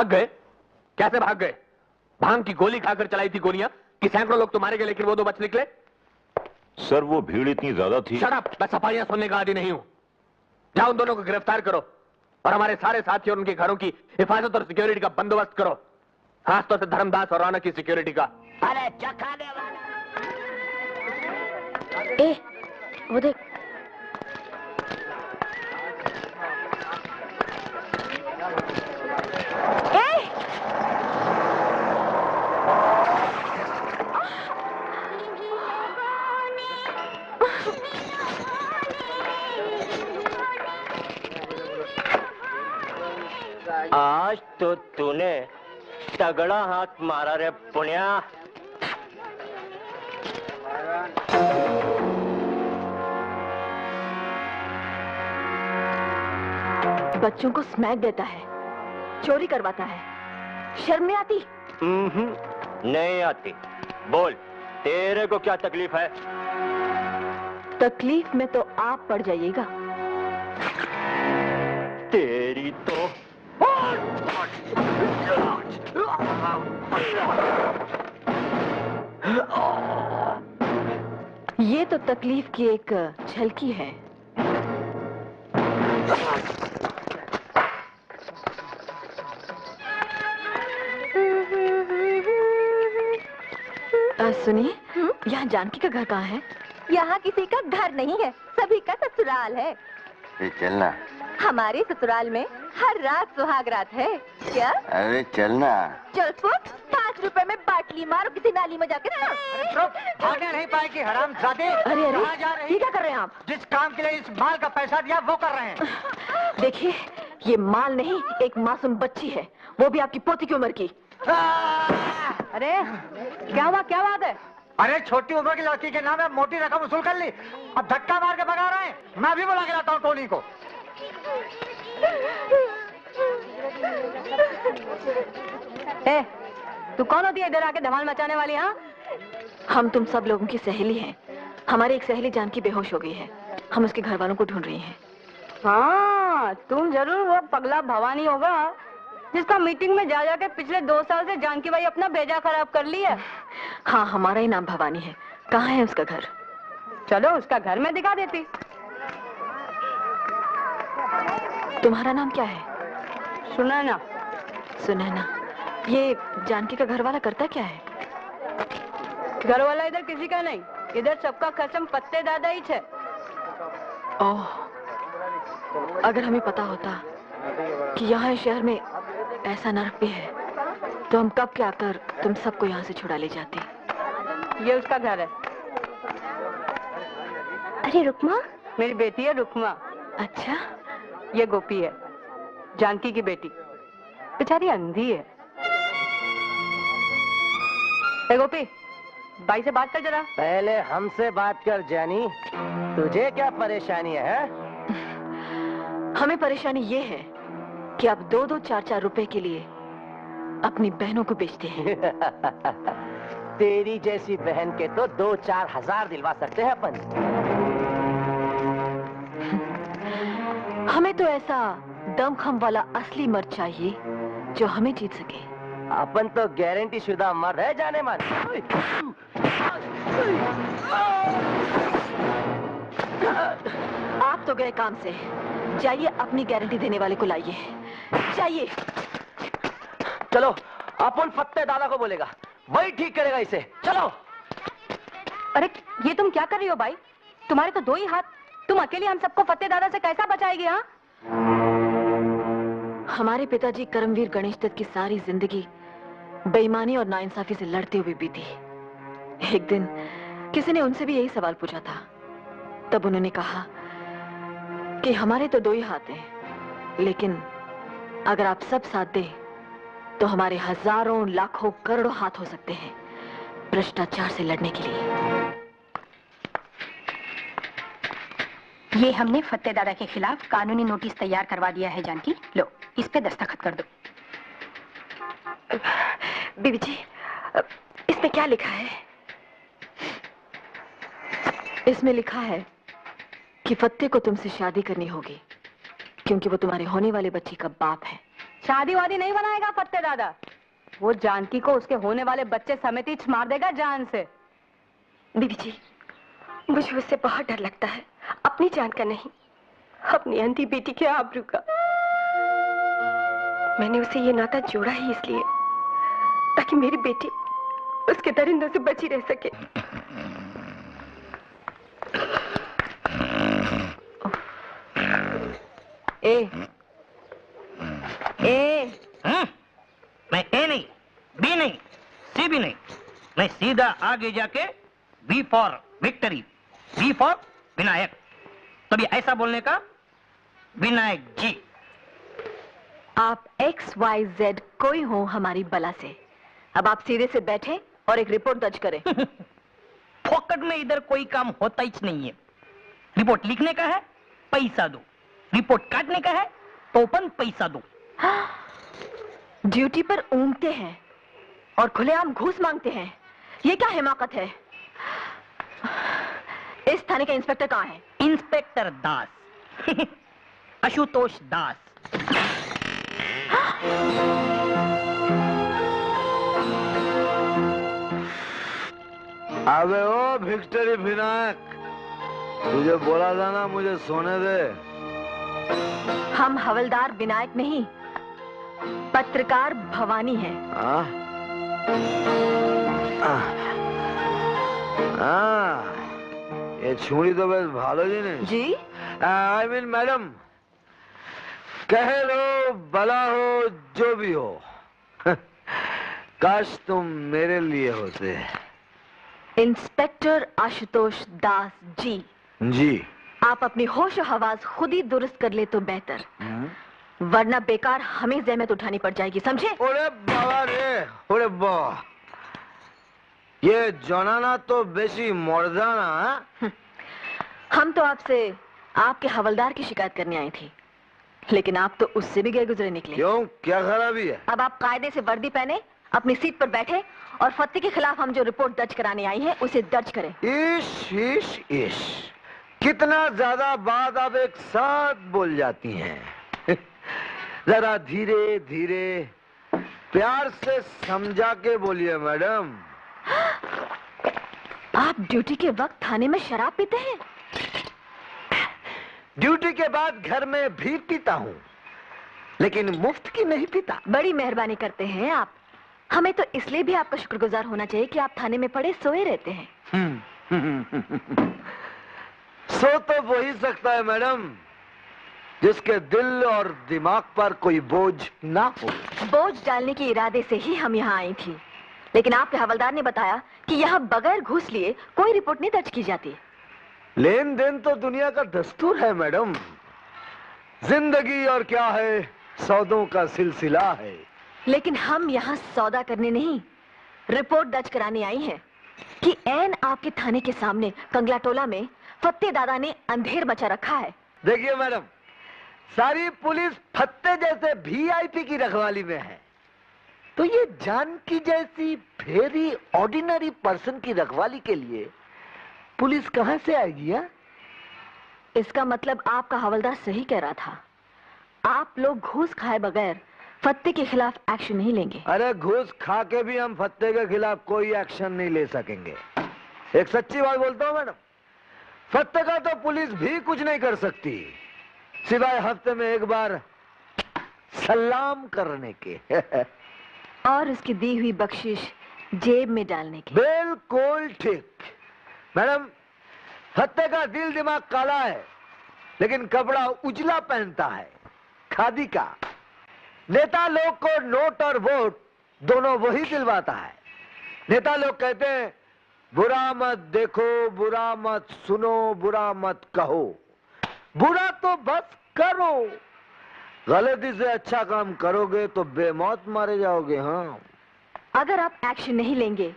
भाग गए? कैसे भाग गए? भांग की गोली खाकर चलाई थी गोलियां कि सैकड़ों लोग तो मारे गए लेकिन वो 2 बच निकले? सर वो भीड़ इतनी ज्यादा थी। शट अप, मैं सफाइयां सुनने का आदी नहीं हूं। जाओ उन दोनों को गिरफ्तार करो और हमारे सारे साथी और उनके घरों की हिफाजत और सिक्योरिटी का बंदोबस्त करो, खासतौर से धर्मदास और रौनक की सिक्योरिटी का। अरे चखाने वाला। ए, वो देख। आज तो तूने तगड़ा हाथ मारा रे पुण्या। बच्चों को स्मैक देता है, चोरी करवाता है, शर्म नहीं आती? नहीं आती। बोल, तेरे को क्या तकलीफ है? तकलीफ में तो आप पड़ जाइएगा। तेरी तो ये तो तकलीफ की एक झलकी है। सुनिए, यहाँ जानकी का घर कहाँ है? यहाँ किसी का घर नहीं है, सभी का ससुराल है। चलना। हमारे ससुराल में हर रात सुहाग रात है। क्या? अरे चलना। चल फुट, 5 रुपए में बाटली मारो किसी नाली में जाके। भागने नहीं पाएगी हरामजादे। अरे अरे, कहाँ जा रही? ये क्या कर रहे हैं आप? जिस काम के लिए इस माल का पैसा दिया वो कर रहे हैं। देखिए, ये माल नहीं, एक मासूम बच्ची है, वो भी आपकी पोती की उम्र की। अरे क्या हुआ, क्या बात है? अरे छोटी उम्र की लड़की के नाम है, मोटी रकम वसूल कर ली, अब धक्का मार के भगा रहे हैं। मैं भी बुला के लाता हूँ टोनी को। तू कौन होती है इधर आके धमाल मचाने वाली? हाँ, हम तुम सब लोगों की सहेली हैं। हमारी एक सहेली जानकी बेहोश हो गई है, हम उसके घर वालों को ढूंढ रही हैं। हाँ, तुम जरूर वो पगला भवानी होगा जिसका मीटिंग में जा जाके पिछले 2 साल से जानकी भाई अपना भेजा खराब कर लिया। हाँ, हमारा ही नाम भवानी है। कहाँ है उसका घर? चलो उसका घर मैं दिखा देती। तुम्हारा नाम क्या है? सुनैना। सुनैना। ये जानकी का घर वाला करता क्या है? घर वाला इधर किसी का नहीं, इधर सबका कसम पत्ते दादा ही है। ओह, अगर हमें पता होता कि यहाँ शहर में ऐसा नर्क भी है तो हम कब के आकर तुम सबको यहाँ से छुड़ा ले जाते। ये उसका घर है। अरे रुकमा? मेरी बेटी है रुकमा। अच्छा। ये गोपी है, जानकी की बेटी, बेचारी अंधी है। ए गोपी, भाई से बात कर जरा। पहले हमसे बात कर जानी, तुझे क्या परेशानी है? हमें परेशानी ये है कि आप 2-2, 4-4 रुपए के लिए अपनी बहनों को बेचते हैं। तेरी जैसी बहन के तो 2-4 हजार दिलवा सकते हैं अपन। हमें तो ऐसा दमखम वाला असली मर्द चाहिए जो हमें जीत सके। अपन तो गारंटी शुदा मर्द है जाने मन। आप तो गए काम से, जाइए अपनी गारंटी देने वाले को लाइए। जाइए। चलो, अपन फत्ते दादा को बोलेगा, वही ठीक करेगा इसे। चलो। अरे ये तुम क्या कर रही हो भाई? तुम्हारे तो 2 ही हाथ, तुम अकेली हम सबको फत्ते दादा से कैसा बचाएगी? हाँ, हमारे पिताजी करमवीर गणेश दत्त की सारी जिंदगी बेईमानी और नाइंसाफी से लड़ते हुए बीती। एक दिन किसी ने उनसे भी यही सवाल पूछा था, तब उन्होंने कहा कि हमारे तो 2 ही हाथ हैं, लेकिन अगर आप सब साथ दें तो हमारे हजारों, लाखों, करोड़ों हाथ हो सकते हैं भ्रष्टाचार से लड़ने के लिए। ये हमने फत्ते दादा के खिलाफ कानूनी नोटिस तैयार करवा दिया है जानकी, लो इस पे दस्तखत कर दो। बीबी जी, इसमें क्या लिखा है? इसमें लिखा है कि फत्ते को तुमसे शादी करनी होगी क्योंकि वो तुम्हारे होने वाले बच्चे का बाप है। शादी वादी नहीं बनाएगा फत्ते दादा। वो जानकी को उसके होने वाले बच्चे समेत ही मार देगा जान से। दीदी जी, मुझे उससे बहुत डर लगता है, अपनी जान का नहीं, अपनी अंधी बेटी के आबरू का। मैंने उसे ये नाता जोड़ा ही इसलिए ताकि मेरी बेटी उसके दरिंदों से बची रह सके। मैं ए नहीं, बी नहीं, सी भी नहीं, मैं सीधा आगे जाके B for victory, B for Vinayak. तो भी ऐसा बोलने का, विनायक जी। आप XYZ कोई हो हमारी बला से। अब आप सीधे से बैठे और एक रिपोर्ट दर्ज करें। फोकट में इधर कोई काम होता ही नहीं है। रिपोर्ट लिखने का है, पैसा दो। रिपोर्ट काटने का है, ओपन पैसा दो। ड्यूटी पर ऊँघते हैं और खुलेआम घूस मांगते हैं, ये क्या हिमाकत है? इस थाने का इंस्पेक्टर कहाँ है? इंस्पेक्टर दास। आशुतोष दास। अबे ओ विक्ट्री विनायक, तुझे बोला था ना मुझे सोने दे। हम हवलदार विनायक नहीं, पत्रकार भवानी है। ये छुरी तो बस भालो जी ने जी। आई मीन मैडम, कह लो भला हो जो भी हो, काश तुम मेरे लिए होते। इंस्पेक्टर आशुतोष दास जी। जी। आप अपनी होश हवास खुद ही दुरुस्त कर ले तो बेहतर, वरना बेकार हमें जहमत उठानी पड़ जाएगी, समझे? ओरे बाबा रे, ओरे बाबा, ये जनाना तो बेसी मर्दाना। हम तो आपसे आपके हवलदार की शिकायत करने आई थी, लेकिन आप तो उससे भी गए गुजरे निकले। क्यों, क्या खराबी है? अब आप कायदे से वर्दी पहने, अपनी सीट पर बैठे और फत्ते के खिलाफ हम जो रिपोर्ट दर्ज कराने आई है उसे दर्ज करें। इश इश इश, कितना ज्यादा बात आप एक साथ बोल जाती हैं। जरा धीरे धीरे प्यार से समझा के बोलिए मैडम। आप ड्यूटी के वक्त थाने में शराब पीते हैं? ड्यूटी के बाद घर में भी पीता हूँ, लेकिन मुफ्त की नहीं पीता। बड़ी मेहरबानी करते हैं आप। हमें तो इसलिए भी आपका शुक्रगुजार होना चाहिए कि आप थाने में पड़े सोए रहते हैं। सो तो वही सकता है मैडम जिसके दिल और दिमाग पर कोई बोझ ना हो। बोझ डालने के इरादे से ही हम यहाँ आई थी, लेकिन आपके हवलदार ने बताया कि यहाँ बगैर घूस लिए कोई रिपोर्ट नहीं दर्ज की जाती। लेन देन तो दुनिया का दस्तूर है मैडम। जिंदगी और क्या है, सौदों का सिलसिला है। लेकिन हम यहाँ सौदा करने नहीं, रिपोर्ट दर्ज कराने आई हैं कि ऐन आपके थाने के सामने कंगलाटोला में फत्ते दादा ने अंधेर मचा रखा है। देखिए मैडम, सारी पुलिस फत्ते जैसे VIP की रखवाली में है, तो ये जानकी जैसी वेरी ऑर्डिनरी पर्सन की रखवाली के लिए पुलिस कहां से आएगी? या? इसका मतलब आपका हवलदार सही कह रहा था, आप लोग घूस खाए बगैर फत्ते के खिलाफ एक्शन नहीं लेंगे। अरे घूस खा के भी हम फत्ते के खिलाफ कोई एक्शन नहीं ले सकेंगे। एक सच्ची बात बोलता हूँ मैडम, फत्ते का तो पुलिस भी कुछ नहीं कर सकती, सिवाय हफ्ते में एक बार सलाम करने के। और उसकी दी हुई बख्शिश जेब में डालने के। बिल्कुल ठीक मैडम, फत्ते का दिल दिमाग काला है, लेकिन कपड़ा उजला पहनता है, खादी का। नेता लोग को नोट और वोट दोनों वही दिलवाता है। नेता लोग कहते हैं बुरा मत देखो, बुरा मत सुनो, बुरा मत कहो, बुरा तो बस करो। गलती से अच्छा काम करोगे तो बेमौत मारे जाओगे। हाँ, अगर आप एक्शन नहीं लेंगे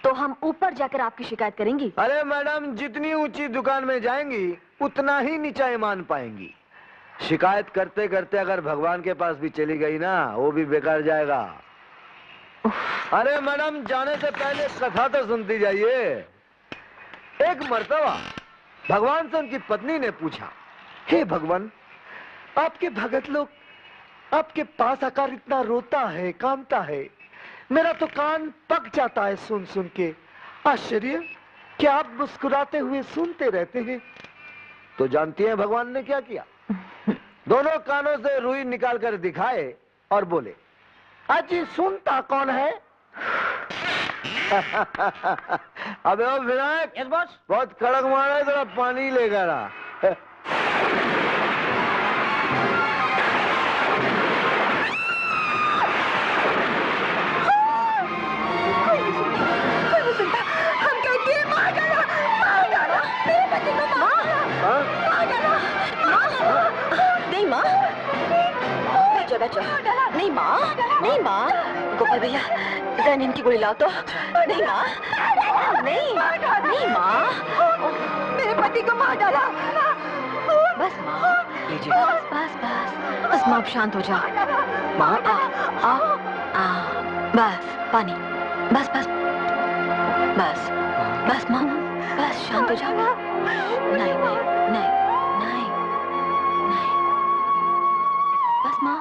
तो हम ऊपर जाकर आपकी शिकायत करेंगी। अरे मैडम, जितनी ऊंची दुकान में जाएंगी उतना ही नीचा ईमान पाएंगी। शिकायत करते करते अगर भगवान के पास भी चली गई ना, वो भी बेकार जाएगा। अरे मैडम, जाने से पहले कथा तो सुनती जाइए। एक मर्तबा भगवान से उनकी पत्नी ने पूछा, हे भगवान, आपके भगत लोग आपके पास आकर इतना रोता है, कांपता है, मेरा तो कान पक जाता है सुन सुन के। आश्चर्य क्या आप मुस्कुराते हुए सुनते रहते हैं। तो जानती हैं भगवान ने क्या किया? दोनों कानों से रुई निकाल कर दिखाए और बोले, अजी सुनता कौन है? अबे ओ विनायक, यस बॉस। बहुत कड़क मारा है, थोड़ा पानी लेकर आ। नहीं माँ, बैठो बैठो। नहीं माँ, नहीं माँ। गोपाल भैया रैनिन की गोली लाओ तो। नहीं माँ, नहीं नहीं माँ, मेरे पति को मार डाला। बस माँ, लीजिए। बस बस बस बस माँ, शांत हो जाओ। माँ आ आ बस पानी, बस बस बस बस माँ, बस शांत हो जाओ। नहीं नहीं नहीं नहीं नहीं, बस माँ।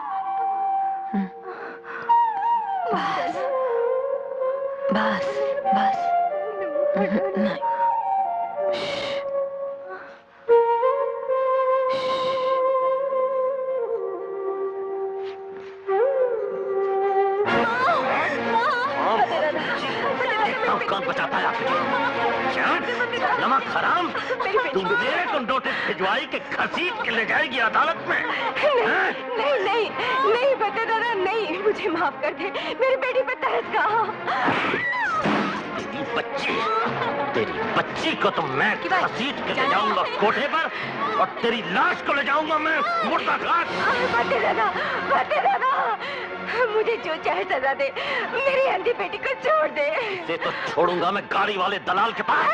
बस बस बस नहीं। कौन बचाता है आपको? नमक हराम, तुम मेरे को नोटिस भिजवाई के घसीट के ले जाएगी अदालत में। नहीं नहीं नहीं फतेह दादा, नहीं, मुझे माफ कर दे। मेरी बेटी पे तरस खा। तेरी बच्ची को तो मैं घसीट के ले जाऊंगा कोठे पर, और तेरी लाश को ले जाऊंगा मैं मुर्दा घाट। फतेह दादा, मुझे जो चाहे सजा दे, मेरी अंधी बेटी को छोड़ दे। इसे तो छोड़ूंगा मैं गाड़ी वाले दलाल के पास।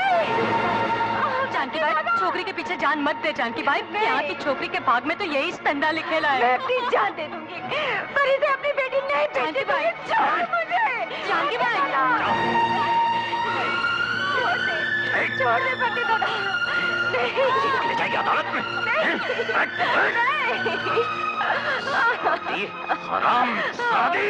जानकी भाई, छोकरी के पीछे जान मत दे। जानकी भाई, यहाँ की छोकरी के भाग में तो यही स्पंदा लिखेला है। मैं अपनी जान दे दूंगी, पर इसे अपनी बेटी नहीं जानकी भाई, छोड़ मुझे। जानकी भाई, छोड़ दे फतेह दादा। नहीं, ले जाएगी अदालत में। नहीं, हराम जादी।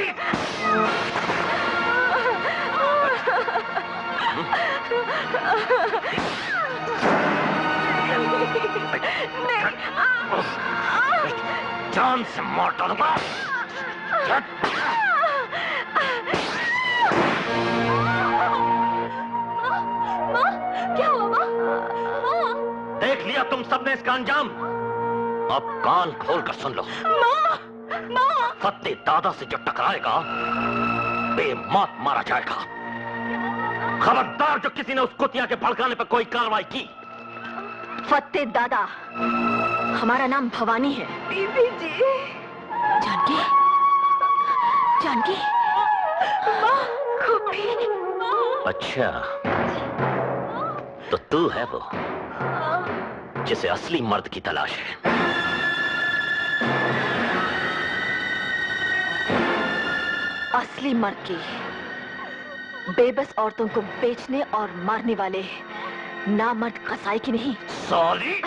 जान से मार डालूंगा। क्या हुआ माँ? देख लिया तुम सबने इसका अंजाम। अब कान खोल कर सुन लो। फतेह दादा से जो टकराएगा बेमौत मारा जाएगा। खबरदार जो किसी ने उस कुतिया के भड़काने पर कोई कार्रवाई की। फतेह दादा, हमारा नाम भवानी है। बीबी जी। जानकी, जानकी, अच्छा, तो तू है वो जिसे असली मर्द की तलाश है। असली मर्द की, बेबस औरतों को बेचने और मारने वाले नामर्द कसाई की नहीं। साली!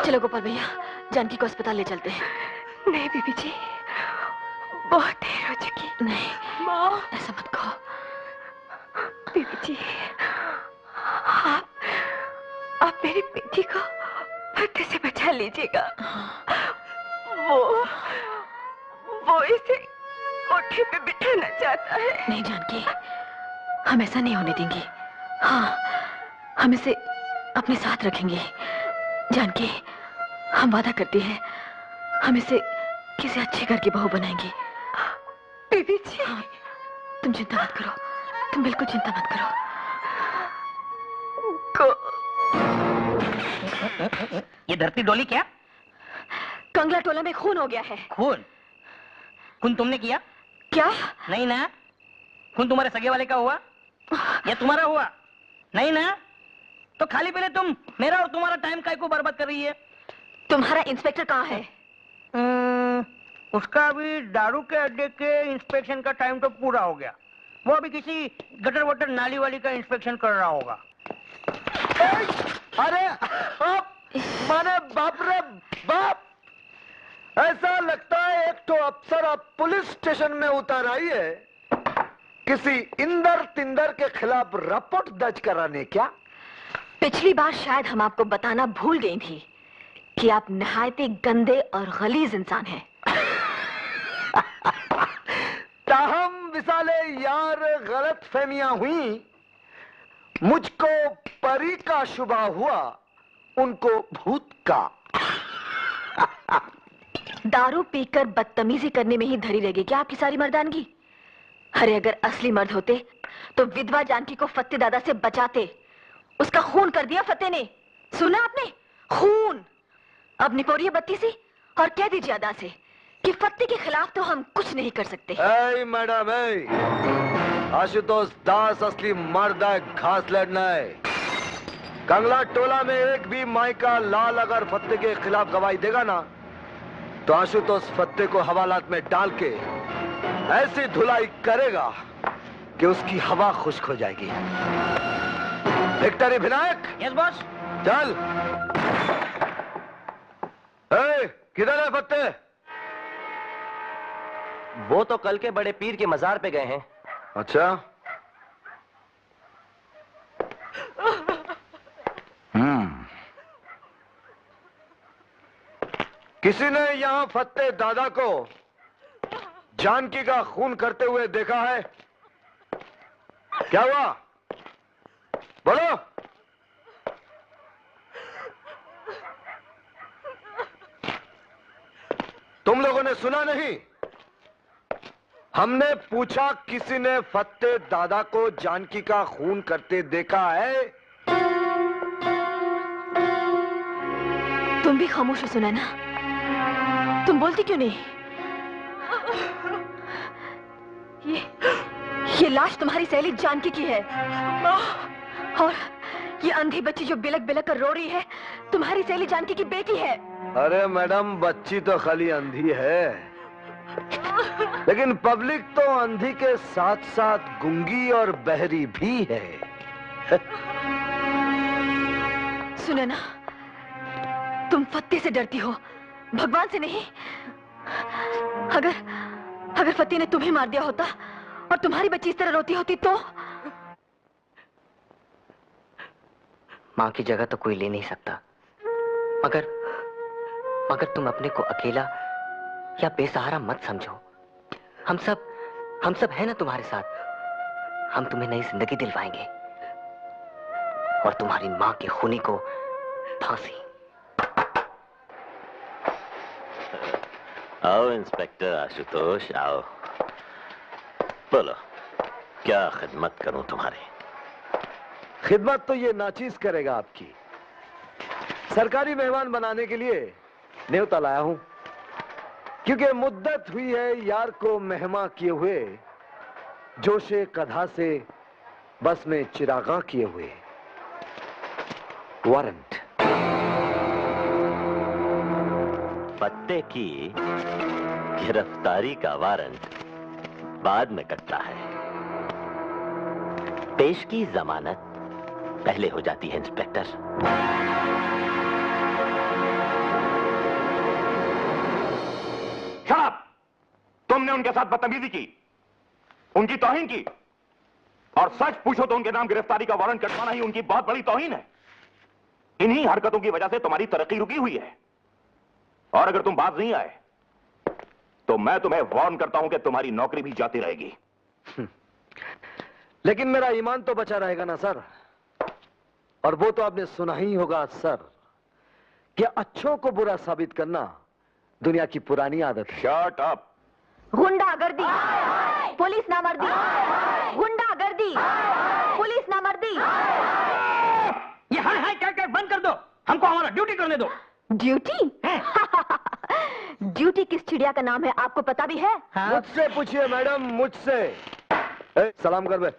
चलो गोपाल भैया, जानकी को अस्पताल ले चलते हैं। नहीं बीबी जी, बहुत देर हो चुकी। नहीं माँ, ऐसा मत कहो। बीबी जी, आप मेरी बेटी को फतेह से बचा लीजिएगा। वो इसे कोठे पे बिठाना चाहता है। नहीं जानकी, हम ऐसा नहीं होने देंगे। हाँ, हम इसे अपने साथ रखेंगे। जानकी, हम वादा करते हैं, हम इसे किसी अच्छे घर की बहू बनाएंगे। बीबी जी, हाँ, तुम चिंता मत करो, तुम बिल्कुल चिंता मत करो। ये धरती डोली क्या? कंगला टोला में खून हो गया है। खून? खून तुमने किया? क्या? नहीं ना। खून तुम्हारे सगे वाले का हुआ या तुम्हारा हुआ? नहीं ना। तो खाली पहले तुम मेरा और तुम्हारा टाइम काय को बर्बाद कर रही है? तुम्हारा इंस्पेक्टर कहाँ है? उसका अभी दारू के अड्डे के इंस्पेक्शन का टाइम तो पूरा हो गया। वो अभी किसी गटर वटर नाली वाली का इंस्पेक्शन कर रहा होगा। अरे माने बाप रे बाप, ऐसा लगता है एक तो अफसर अब पुलिस स्टेशन में उतर आई है किसी इंदर तिंदर के खिलाफ रिपोर्ट दर्ज कराने। क्या पिछली बार शायद हम आपको बताना भूल गई थी कि आप नहायते गंदे और गलीज इंसान हैं। ताहम विसाले यार गलत फहमियां हुई, मुझको परी का शुबा हुआ, उनको भूत का। दारू पीकर बदतमीजी करने में ही धरी रहेगी क्या आपकी सारी मर्दानगी? अरे अगर असली मर्द होते तो विधवा जानकी को फत्ते दादा से बचाते। उसका खून कर दिया फत्ते ने, सुना आपने? खून। अब निकोरिए बत्ती से और कह दीजिए अदा से कि फत्ते के खिलाफ तो हम कुछ नहीं कर सकते। ऐ मैडम, आशुतोष दास असली मर्द है, घास लड़ना है। कंगला टोला में एक भी माई का लाल अगर फत्ते के खिलाफ गवाही देगा ना, तो आशुतोष फत्ते को हवालात में डाल के ऐसी धुलाई करेगा कि उसकी हवा खुश्क हो जाएगी। विक्टरी विनायक। Yes boss. चल। किधर है फत्ते? वो तो कल के बड़े पीर के मजार पे गए हैं। अच्छा। किसी ने यहां फत्ते दादा को जानकी का खून करते हुए देखा है? क्या हुआ? बोलो। तुम लोगों ने सुना नहीं? हमने पूछा किसी ने फत्ते दादा को जानकी का खून करते देखा है? तुम भी खामोश हो सुना ना? तुम बोलती क्यों नहीं? ये लाश तुम्हारी सहेली जानकी की है और ये अंधी बच्ची जो बिलक बिलक कर रो रही है तुम्हारी सहेली जानकी की बेटी है। अरे मैडम, बच्ची तो खाली अंधी है, लेकिन पब्लिक तो अंधी के साथ साथ गूंगी और बहरी भी है। सुनो ना, तुम फत्ते से डरती हो, भगवान से नहीं। अगर फत्ते ने तुम्हें मार दिया होता और तुम्हारी बच्ची इस तरह रोती होती तो? मां की जगह तो कोई ले नहीं सकता, मगर तुम अपने को अकेला या बेसहारा मत समझो। हम सब हैं ना तुम्हारे साथ। हम तुम्हें नई जिंदगी दिलवाएंगे और तुम्हारी मां के खूनी को फांसी। आओ इंस्पेक्टर आशुतोष, आओ। बोलो, क्या खिदमत करूं तुम्हारी? खिदमत तो ये नाचीज करेगा आपकी। सरकारी मेहमान बनाने के लिए न्योता लाया हूं, क्योंकि मुद्दत हुई है यार को मेहमा किए हुए, जोशे कधा से बस में चिरागा किए हुए। वारंट। फत्ते की गिरफ्तारी का वारंट बाद में कटता है, पेश की जमानत पहले हो जाती है इंस्पेक्टर। शराब! तुमने उनके साथ बदतमीजी की, उनकी तौहीन की, और सच पूछो तो उनके नाम गिरफ्तारी का वारंट कटवाना ही उनकी बहुत बड़ी तौहीन है। इन्हीं हरकतों की वजह से तुम्हारी तरक्की रुकी हुई है, और अगर तुम बाज नहीं आए तो मैं तुम्हें वार्न करता हूं कि तुम्हारी नौकरी भी जाती रहेगी। लेकिन मेरा ईमान तो बचा रहेगा ना सर। और वो तो आपने सुना ही होगा सर कि अच्छों को बुरा साबित करना दुनिया की पुरानी आदत है। Shut up. गुंडागर्दी, पुलिस नामर्दी, गुंडागर्दी, पुलिस नामर्दी। ये हाय हाय क्या बंद कर दो। हमको हमारा ड्यूटी करने दो। ड्यूटी? ड्यूटी किस चिड़िया का नाम है आपको पता भी है? मुझसे पूछिए मैडम, मुझसे। सलाम कर बे।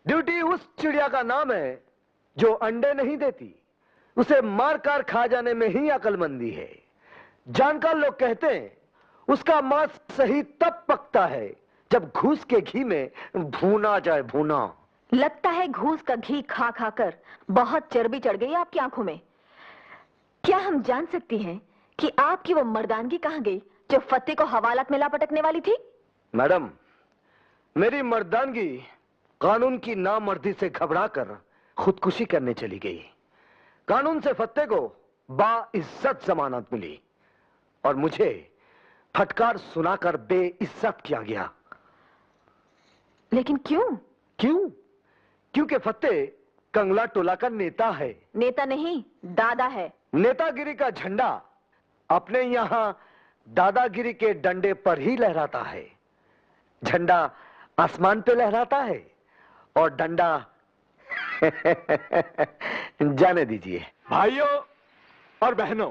ड्यूटी उस चिड़िया का नाम है जो अंडे नहीं देती, उसे मारकर खा जाने में ही अक्लमंदी है। जानकार लोग कहते हैं उसका मांस सही तब पकता है जब घूस के घी में भूना जाए, भूना। लगता है घूस का घी खा खाकर बहुत चर्बी चढ़ गई आपकी आंखों में। क्या हम जान सकती हैं कि आपकी वो मर्दानगी कहां गई जो फतेह को हवालात में ला पटकने वाली थी? मैडम, मेरी मर्दानगी कानून की नामर्दी से घबराकर खुदकुशी करने चली गई। कानून से फतेह को बाइज्जत जमानत मिली और मुझे फटकार सुनाकर बेइज्जत किया गया। लेकिन क्यों? क्योंकि फतेह कंगला टोला का नेता है। नेता नहीं, दादा है। नेतागिरी का झंडा अपने यहां दादागिरी के डंडे पर ही लहराता है। झंडा आसमान पे लहराता है और डंडा जाने दीजिए। भाइयों और बहनों,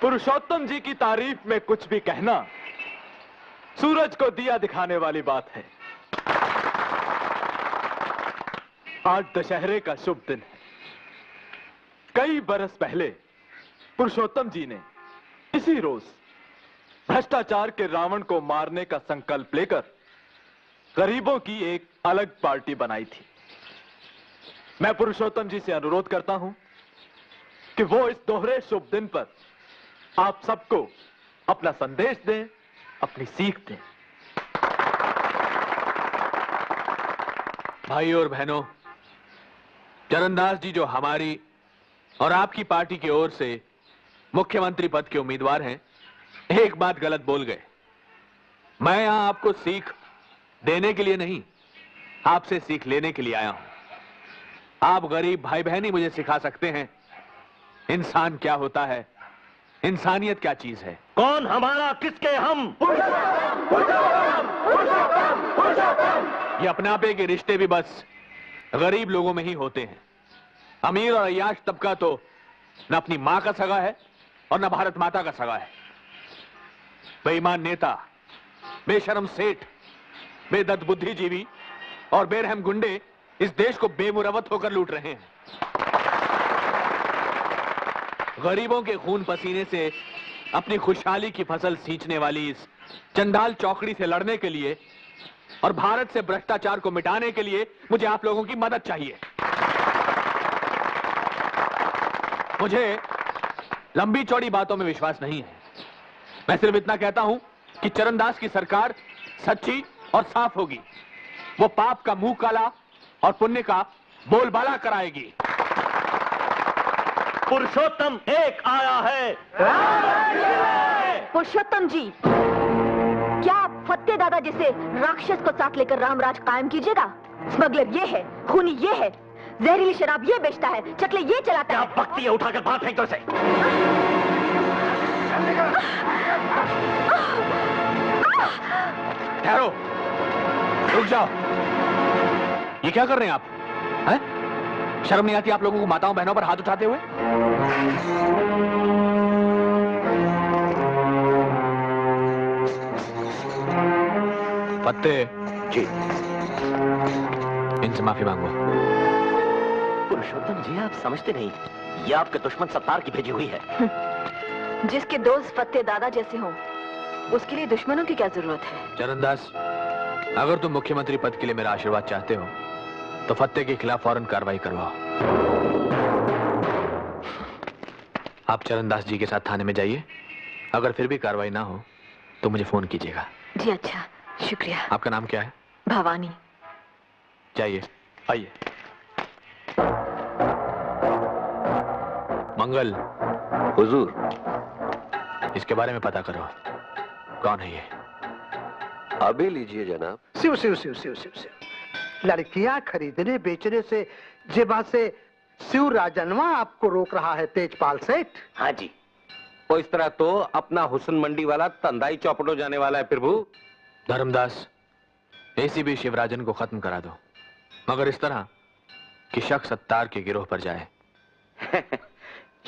पुरुषोत्तम जी की तारीफ में कुछ भी कहना सूरज को दिया दिखाने वाली बात है। आज दशहरे का शुभ दिन है। कई बरस पहले पुरुषोत्तम जी ने इसी रोज भ्रष्टाचार के रावण को मारने का संकल्प लेकर गरीबों की एक अलग पार्टी बनाई थी। मैं पुरुषोत्तम जी से अनुरोध करता हूं कि वो इस दोहरे शुभ दिन पर आप सबको अपना संदेश दें, अपनी सीख दें। भाइयों और बहनों, चरणदास जी जो हमारी और आपकी पार्टी की ओर से मुख्यमंत्री पद के उम्मीदवार हैं, एक बात गलत बोल गए। मैं यहां आपको सीख देने के लिए नहीं, आपसे सीख लेने के लिए आया हूं। आप गरीब भाई बहन ही मुझे सिखा सकते हैं इंसान क्या होता है, इंसानियत क्या चीज है। कौन हमारा, किसके हम? ये अपनापे के रिश्ते भी बस गरीब लोगों में ही होते हैं। अमीर और अय्याश तबका तो न अपनी मां का सगा है और न भारत माता का सगा है। बेईमान नेता, बेशर्म सेठ, बेदत बुद्धिजीवी और बेरहम गुंडे इस देश को बेमुरवत होकर लूट रहे हैं। गरीबों के खून पसीने से अपनी खुशहाली की फसल सींचने वाली इस चंडाल चौकड़ी से लड़ने के लिए और भारत से भ्रष्टाचार को मिटाने के लिए मुझे आप लोगों की मदद चाहिए। मुझे लंबी चौड़ी बातों में विश्वास नहीं है। मैं सिर्फ इतना कहता हूं कि चरणदास की सरकार सच्ची और साफ होगी। वो पाप का मुंह काला और पुण्य का बोलबाला कराएगी। पुरुषोत्तम एक आया है। पुरुषोत्तम जी, क्या आप फतेह दादा जैसे राक्षस को साथ लेकर रामराज कायम कीजिएगा? स्मगलर ये है, खूनी ये है, जहरीली शराब ये बेचता है, चकले ये चलाता है। क्या बकती है, उठाकर बाहर फेंक दो इसे। ठहरो, रुक जाओ। ये क्या कर रहे हैं आप? हैं? शर्म नहीं आती आप लोगों को माताओं बहनों पर हाथ उठाते हुए? फतेह जी, इनसे माफी मांगो। पुरुषोत्तम जी, आप समझते नहीं, ये आपके दुश्मन सत्तार की भेजी हुई है। जिसके दोस्त फतेह दादा जैसे हों, उसके लिए दुश्मनों की क्या जरूरत है? चरणदास, अगर तुम मुख्यमंत्री पद के लिए मेरा आशीर्वाद चाहते हो तो फतेह के खिलाफ फौरन कार्रवाई करवाओ। आप चरणदास जी के साथ थाने में जाइए। अगर फिर भी कार्रवाई ना हो तो मुझे फोन कीजिएगा। जी अच्छा, शुक्रिया। आपका नाम क्या है? भवानी। जाइए, आइए। मंगल। हुजूर। इसके बारे में पता करो, कौन है ये? अभी लीजिए जनाब। शिव शिव शिव शिव शिव शिव। लड़कियां खरीदने बेचने से जेबा से शिव राजनवा आपको रोक रहा है तेजपाल सेठ? हाँ जी। तो इस तरह तो अपना हुसन मंडी वाला तंदाई चौपट हो जाने वाला है प्रभु। धर्मदास, एसीपी शिवराजन को खत्म करा दो, मगर इस तरह कि शक सत्तार के गिरोह पर जाए।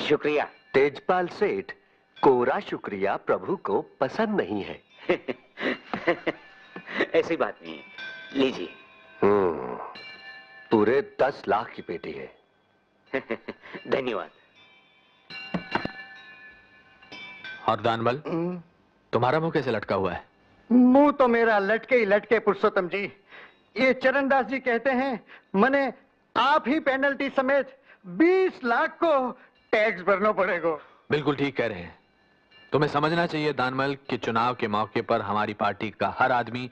शुक्रिया। तेजपाल सेठ, कोरा शुक्रिया प्रभु को पसंद नहीं है। ऐसी बात नहीं है, लीजिए। पूरे 10 लाख की पेटी है। धन्यवाद। और दानबल, तुम्हारा मुंह कैसे लटका हुआ है? मुंह तो मेरा लटके ही लटके पुरुषोत्तम जी। ये चरणदास जी कहते हैं मने आप ही पेनल्टी समेत 20 लाख को टैक्स भरना पड़ेगा। बिल्कुल ठीक कह रहे हैं। तुम्हें समझना चाहिए दानमल कि चुनाव के मौके पर हमारी पार्टी का हर आदमी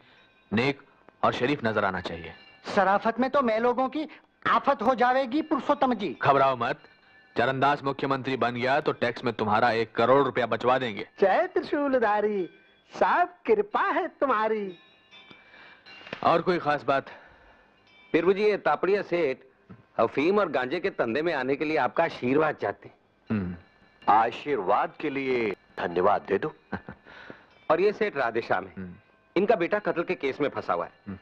नेक और शरीफ नजर आना चाहिए। शराफत में तो मैं लोगों की आफत हो जाएगी पुरुषोत्तम जी। घबराओ मत, चरणदास मुख्यमंत्री बन गया तो टैक्स में तुम्हारा 1 करोड़ रुपया बचवा देंगे। जय त्रिशूलधारी, सब कृपा है तुम्हारी। और कोई खास बात? प्रभु जी, ये तापड़िया सेठ अफीम और गांजे के धंधे में आने के लिए आपका आशीर्वाद चाहते हैं। आशीर्वाद के लिए धन्यवाद दे दो। और ये सेठ राधेश्याम है, इनका बेटा कत्ल के केस में फंसा हुआ है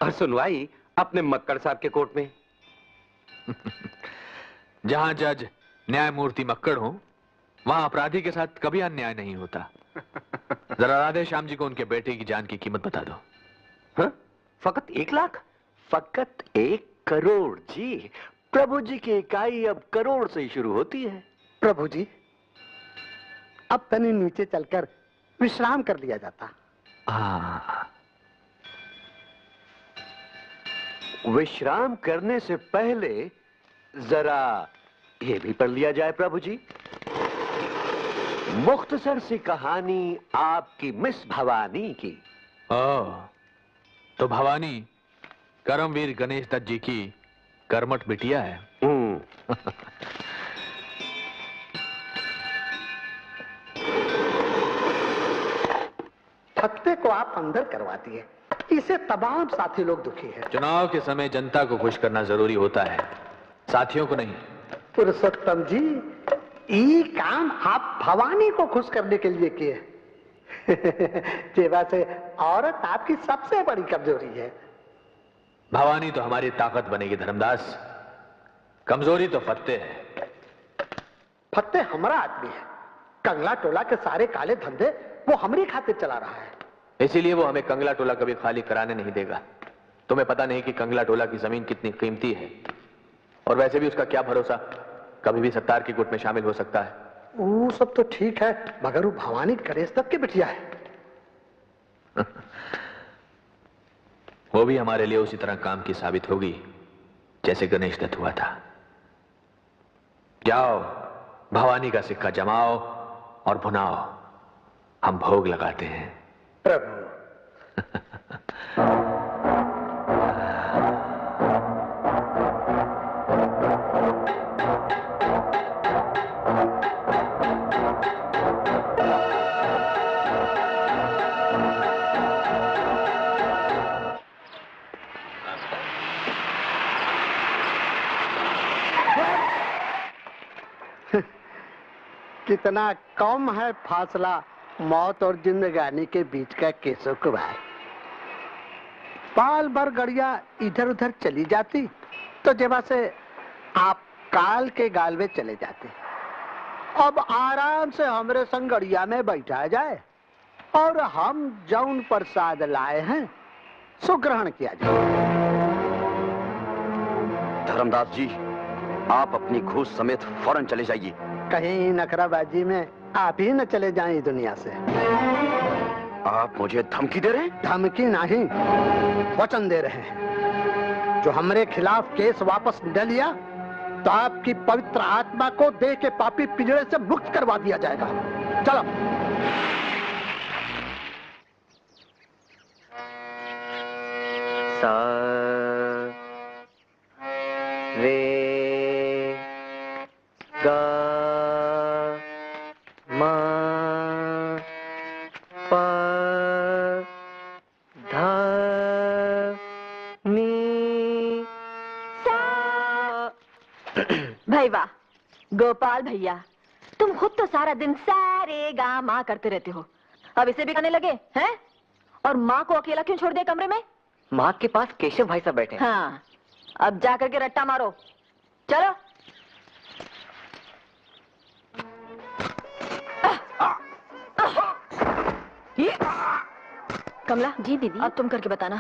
और सुनवाई अपने मक्कड़ साहब के कोर्ट में। जहां जज न्यायमूर्ति मक्कड़ हो, वहां अपराधी के साथ कभी अन्याय नहीं होता। जरा राधेश्याम जी को उनके बेटे की जान की कीमत बता दो। हाँ? फकत 1 लाख? फकत 1 करोड़ जी। प्रभु जी की इकाई अब करोड़ से ही शुरू होती है। प्रभु जी, अब तनी नीचे चलकर विश्राम कर लिया जाता। विश्राम करने से पहले जरा ये भी पढ़ लिया जाए प्रभु जी। मुख्तसर सी कहानी आपकी मिस भवानी की। तो भवानी करमवीर गणेश दत्त जी की कर्मठ बिटिया है। फत्ते को आप अंदर करवा दिए, इसे तमाम साथी लोग दुखी हैं। चुनाव के समय जनता को खुश करना जरूरी होता है, साथियों को नहीं। पुरुषोत्तम जी, ये काम आप भवानी को खुश करने के लिए किए। जेवा से औरत आपकी सबसे बड़ी कमजोरी है। भवानी तो हमारी ताकत बनेगी धर्मदास, कमजोरी तो फत्ते है। फत्ते हमारा आदमी है, कंगला टोला के सारे काले धंधे वो हमारी खातिर चला रहा है। इसीलिए वो हमें कंगला टोला कभी खाली कराने नहीं देगा। तुम्हें पता नहीं कि कंगला टोला की जमीन कितनी कीमती है, और वैसे भी उसका क्या भरोसा, कभी भी सत्तार की गुट में शामिल हो सकता है। वो सब तो ठीक है, मगर वो भवानी गणेश दत्त की बिटिया है। वो भी हमारे लिए उसी तरह काम की साबित होगी जैसे गणेश दत्त हुआ था। जाओ, भवानी का सिक्का जमाओ और भुनाओ, हम भोग लगाते हैं। प्रभु कितना कम है फासला मौत और जिंदगानी के बीच का केशव कुमार। पाल भर गड़िया इधर उधर चली जाती तो जेबा से आप काल के गाल में चले जाते। अब आराम से हमरे संग गड़िया में बैठा जाए और हम जौन प्रसाद लाए हैं सो ग्रहण किया जाए। धर्मदास जी, आप अपनी घूस समेत फौरन चले जाइए। कहीं नखराबाजी में आप ही न चले जाएं दुनिया से। आप मुझे धमकी दे रहे हैं? धमकी नहीं, वचन दे रहे हैं। जो हमारे खिलाफ केस वापस न लिया तो आपकी पवित्र आत्मा को देह के पापी पिंजरे से मुक्त करवा दिया जाएगा। चलो। सा रे गा मा पा धा नी सा। भाई वाह गोपाल भैया, तुम खुद तो सारा दिन सारे गा माँ करते रहते हो, अब इसे भी करने लगे हैं? और माँ को अकेला क्यों छोड़ दिया कमरे में? माँ के पास केशव भाई साहब बैठे हैं। हाँ, अब जाकर के रट्टा मारो। चलो। कमला जी दीदी, अब तुम करके बताना।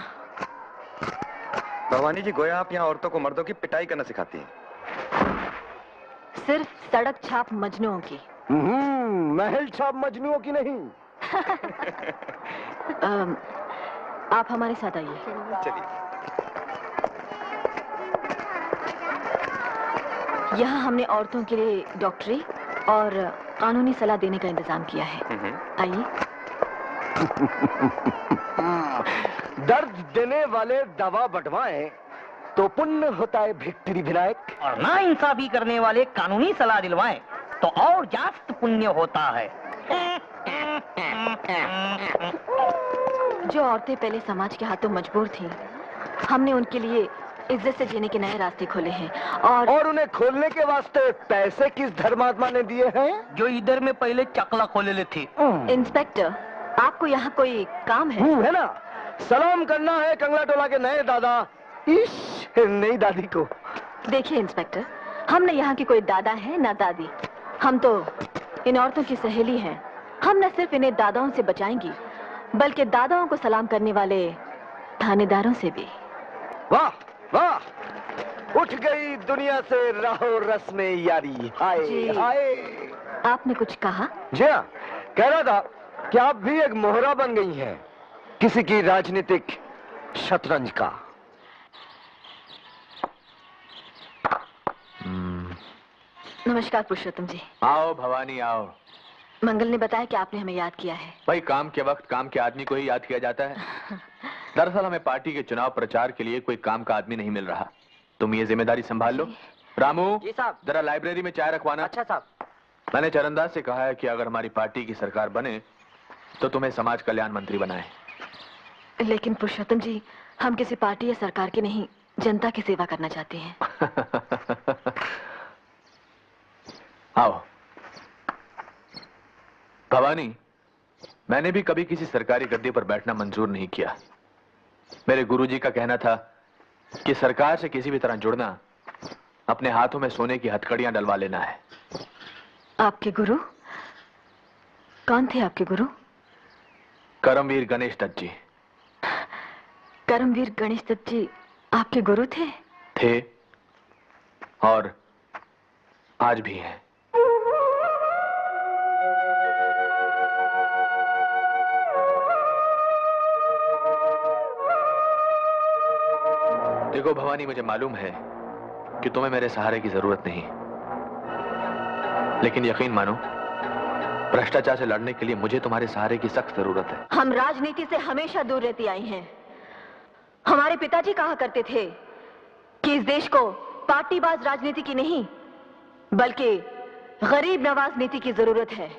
भवानी जी, गोया आप यहाँ औरतों को मर्दों की पिटाई करना सिखाती हैं। सिर्फ सड़क छाप मजनुओं की। महल छाप मजनुओं की नहीं। आप हमारे साथ आइए। चलिए। यहाँ हमने औरतों के लिए डॉक्टरी और कानूनी सलाह देने का इंतजाम किया है। आइए। दर्द देने वाले दवा बंटवाएं तो पुण्य होता है भिक्टरी विनायक। और ना इंसाफी करने वाले कानूनी सलाह दिलवाएं तो और जास्त पुण्य होता है। जो औरतें पहले समाज के हाथों मजबूर थीं, हमने उनके लिए इज्जत से जीने के नए रास्ते खोले हैं और उन्हें खोलने के वास्ते पैसे किस धर्मात्मा ने दिए हैं? जो इधर में पहले चकला खोले ले थे। इंस्पेक्टर, आपको यहाँ कोई काम है? है ना, सलाम करना है कंगला टोला के नए दादा इस नई दादी को। देखिए इंस्पेक्टर, हम न यहाँ की कोई दादा है ना दादी, हम तो इन औरतों की सहेली हैं। हम न सिर्फ इन्हें दादाओं से बचाएंगी, बल्कि दादाओं को सलाम करने वाले थानेदारों से भी। वाह वाह, उठ गई दुनिया से राहो रस्म यारी। हाय हाय। आपने कुछ कहा? जी हाँ, कह रहा था कि आप भी एक मोहरा बन गई हैं किसी की राजनीतिक शतरंज का। नमस्कार पुरुषोत्तम जी। आओ भवानी आओ। मंगल ने बताया कि आपने हमें याद किया है। भाई, काम के वक्त काम के आदमी को ही याद किया जाता है। दरअसल हमें पार्टी के चुनाव प्रचार के लिए कोई काम का आदमी नहीं मिल रहा। तुम ये जिम्मेदारी संभाल लो। रामू जी साहब। जरा लाइब्रेरी में चाय रखवाना। अच्छा साहब। मैंने चरणदास से कहा है कि अगर हमारी पार्टी की सरकार बने तो तुम्हें समाज कल्याण मंत्री बनाए। लेकिन पुरुषोत्तम जी, हम किसी पार्टी या सरकार की नहीं, जनता की सेवा करना चाहते हैं। आओ भवानी, मैंने भी कभी किसी सरकारी गद्दे पर बैठना मंजूर नहीं किया। मेरे गुरुजी का कहना था कि सरकार से किसी भी तरह जुड़ना अपने हाथों में सोने की हथकड़ियां डलवा लेना है। आपके गुरु कौन थे? आपके गुरु? करमवीर गणेश दत्त जी। करमवीर गणेश दत्त जी आपके गुरु थे? थे और आज भी हैं। देखो भवानी, मुझे मालूम है कि तुम्हें मेरे सहारे की जरूरत नहीं, लेकिन यकीन मानो, भ्रष्टाचार से लड़ने के लिए मुझे तुम्हारे सहारे की सख्त जरूरत है। हम राजनीति से हमेशा दूर रहती आई हैं। हमारे पिताजी कहा करते थे कि इस देश को पार्टीबाज राजनीति की नहीं, बल्कि गरीब नवाज नीति की जरूरत है।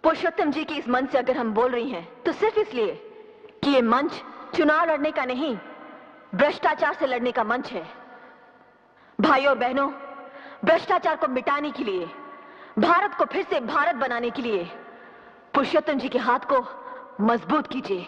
पुरुषोत्तम जी की इस मंच से अगर हम बोल रही हैं, तो सिर्फ इसलिए कि ये मंच चुनाव लड़ने का नहीं, भ्रष्टाचार से लड़ने का मंच है। भाइयों और बहनों, भ्रष्टाचार को मिटाने के लिए, भारत को फिर से भारत बनाने के लिए पुरुषोत्तम जी के हाथ को मजबूत कीजिए।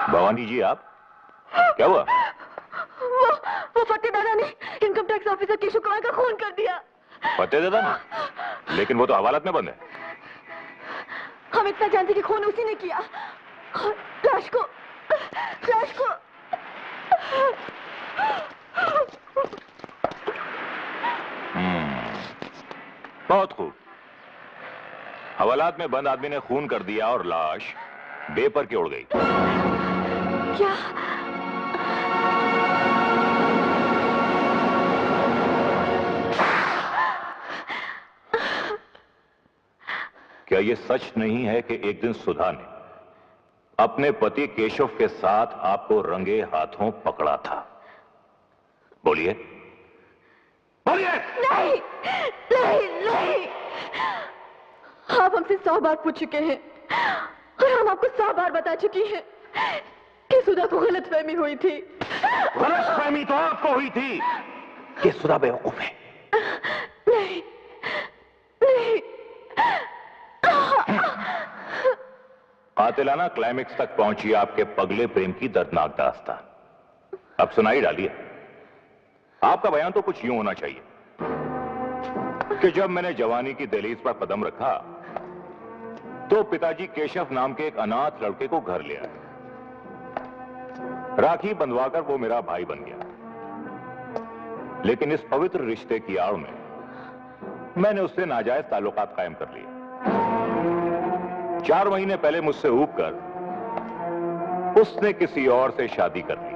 भवानी जी, आप क्या हुआ? वो फतेह दादा ने income tax officer Keshav Kumar का खून कर दिया। फतेह दादा ने? लेकिन वो तो हवालात में बंद है। हम इतना जानते कि खून उसी ने किया। लाश को बहुत खूब। हवालात में बंद आदमी ने खून कर दिया और लाश बेपर के उड़ गई। क्या? क्या ये सच नहीं है कि एक दिन सुधा ने अपने पति केशव के साथ आपको रंगे हाथों पकड़ा था? बोलिए बोलिए। नहीं नहीं नहीं, आप हमसे 100 बार पूछ चुके हैं और हम आपको 100 बार बता चुकी हैं कि सुधा को गलतफहमी हुई थी। गलतफहमी तो आपको हुई थी कि सुधा बेवकूफ है। नहीं नहीं, कातिलाना क्लाइमेक्स तक पहुंची आपके पगले प्रेम की दर्दनाक दास्तान। अब सुनाई डालिए। आपका बयान तो कुछ यूं होना चाहिए कि जब मैंने जवानी की दहलीज पर कदम रखा तो पिताजी केशव नाम के एक अनाथ लड़के को घर ले आए। राखी बंधवाकर वो मेरा भाई बन गया। लेकिन इस पवित्र रिश्ते की आड़ में मैंने उससे नाजायज ताल्लुकात कायम कर लिए। 4 महीने पहले मुझसे ऊब कर उसने किसी और से शादी कर ली।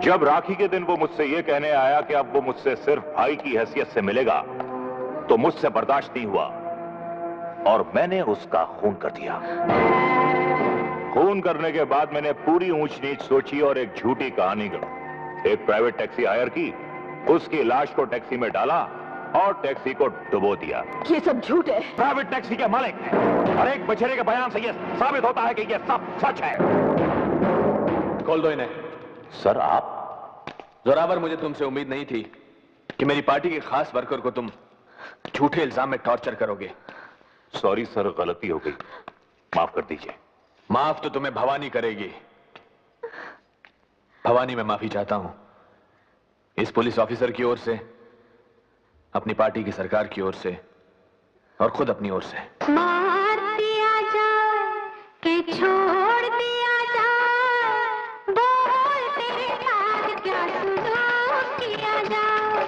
जब राखी के दिन वो मुझसे यह कहने आया कि अब वो मुझसे सिर्फ भाई की हैसियत से मिलेगा तो मुझसे बर्दाश्त नहीं हुआ और मैंने उसका खून कर दिया। खून करने के बाद मैंने पूरी ऊंच नीच सोची और एक झूठी कहानी गढ़ी। एक प्राइवेट टैक्सी हायर की, उसकी लाश को टैक्सी में डाला और टैक्सी को डुबो दिया। ये सब झूठ है। प्राइवेट टैक्सी के मालिक है और एक बछड़े के बयान से यह साबित होता है कि यह सब सच है। खोल दो इन्हें। सर आप? जोरावर, मुझे तुमसे उम्मीद नहीं थी कि मेरी पार्टी के खास वर्कर को तुम झूठे इल्जाम में टॉर्चर करोगे। सॉरी सर, गलती हो गई, माफ कर दीजिए। माफ तो तुम्हें भवानी करेगी। भवानी, मैं माफी चाहता हूं इस पुलिस ऑफिसर की ओर से, अपनी पार्टी की सरकार की ओर से और खुद अपनी ओर से। मार दिया जाए कि छोड़ दिया जाए, बोल तेरे साथ क्या सुलूक किया जाए।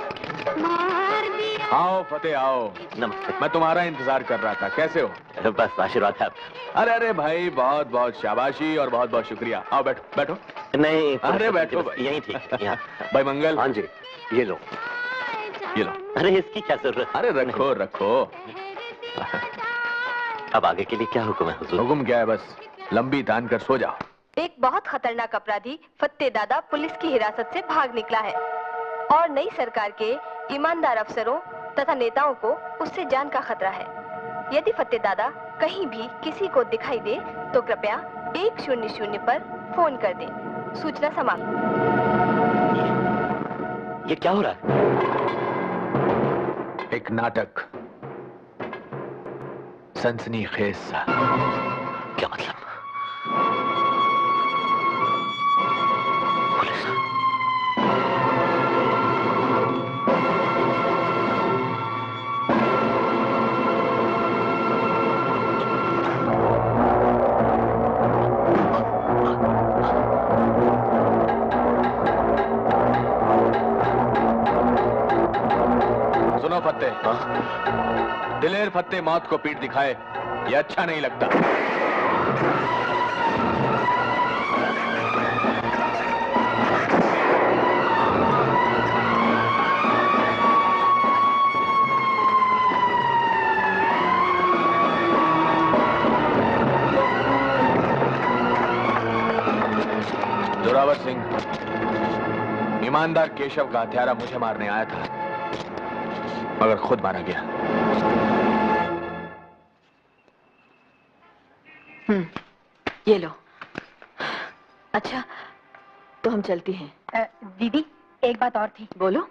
मार दिया। आओ फतेह आओ। नमस्ते। मैं तुम्हारा इंतजार कर रहा था। कैसे हो? बस आशीर्वाद है आपका। अरे अरे भाई, बहुत बहुत शाबाशी और बहुत बहुत शुक्रिया। आओ बैठो बैठो। नहीं, अरे बैठो भाई। यहीं ठीक यहाँ। भाई मंगल। हाँ जी, ये लो। ये लो। अरे इसकी क्या जरूरत? अरे रखो रखो। अब आगे के लिए क्या हुक्म है हुजूर? हुक्म क्या है, बस लंबी तान कर सो जाओ। एक बहुत खतरनाक अपराधी फत्ते दादा पुलिस की हिरासत से भाग निकला है और नई सरकार के ईमानदार अफसरों तथा नेताओं को उससे जान का खतरा है। यदि फत्ते दादा कहीं भी किसी को दिखाई दे तो कृपया 100 पर फोन कर दें। सूचना समाप्त। ये क्या हो रहा है? एक नाटक, सनसनीखेज सा। क्या मतलब? सुनो फत्ते, दिलेर फत्ते मौत को पीठ दिखाए ये अच्छा नहीं लगता। जोरावर सिंह ईमानदार केशव का हत्यारा मुझे मारने आया था, मगर खुद मारा गया। ये लो। अच्छा, तो हम चलती हैं। दीदी, एक बात और थी। बोलो।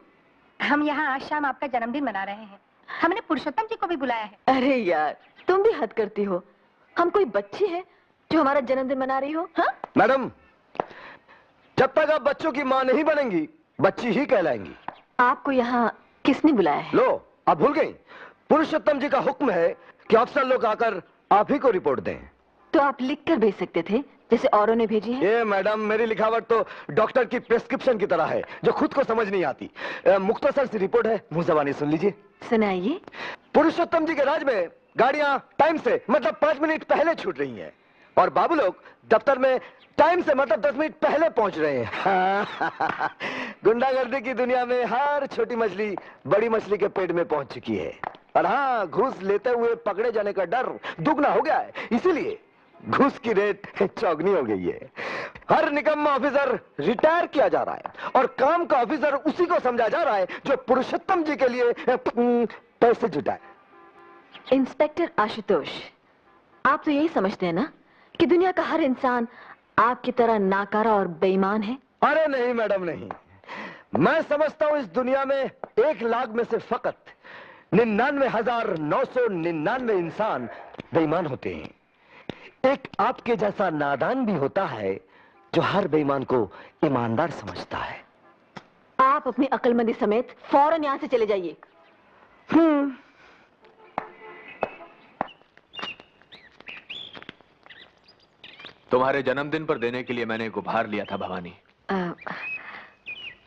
हम यहाँ आज शाम आपका जन्मदिन मना रहे हैं। हमने पुरुषोत्तम जी को भी बुलाया है। अरे यार, तुम भी हद करती हो। हम कोई बच्ची है जो हमारा जन्मदिन मना रही हो? हाँ? मैडम, जब तक आप बच्चों की माँ नहीं बनेंगी, बच्ची ही कहलाएंगी। आपको यहाँ किसने बुलाया है? लो, आप भूल गई। पुरुषोत्तम जी का हुक्म है कि अफसर लोग आकर आप ही को रिपोर्ट दें। तो आप लिख कर भेज सकते थे, जैसे औरों ने भेजी है। ये मैडम, मेरी लिखावट तो डॉक्टर की प्रिस्क्रिप्शन की तरह है, जो खुद को समझ नहीं आती। मुख्तसर सी रिपोर्ट है, मुंह ज़बानी सुन लीजिए। सुनाइए। पुरुषोत्तम जी के राज में गाड़ियां टाइम से मतलब 5 मिनट पहले छूट रही हैं और बाबू लोग दफ्तर में टाइम से मतलब 10 मिनट पहले पहुंच रहे हैं। गुंडागर्दी की दुनिया में हर छोटी मछली बड़ी मछली के पेट में पहुंच चुकी है। और हाँ, घूस लेते हुए पकड़े जाने का डर दुगना हो गया है, इसीलिए घूस की रेट चौगनी हो गई है। हर निकम्मा ऑफिसर रिटायर किया जा रहा है और काम का ऑफिसर उसी को समझा जा रहा है जो पुरुषोत्तम जी के लिए पैसे जुटाए। इंस्पेक्टर आशुतोष, आप तो यही समझते हैं ना कि दुनिया का हर इंसान आपकी तरह नाकारा और बेईमान है? अरे नहीं मैडम, नहीं। मैं समझता हूं इस दुनिया में 1 लाख में से फकत 99,999 इंसान बेईमान होते हैं। एक आपके जैसा नादान भी होता है जो हर बेईमान को ईमानदार समझता है। आप अपनी अक्लमंदी समेत फौरन यहां से चले जाइए। तुम्हारे जन्मदिन पर देने के लिए मैंने एक उपहार लिया था भवानी।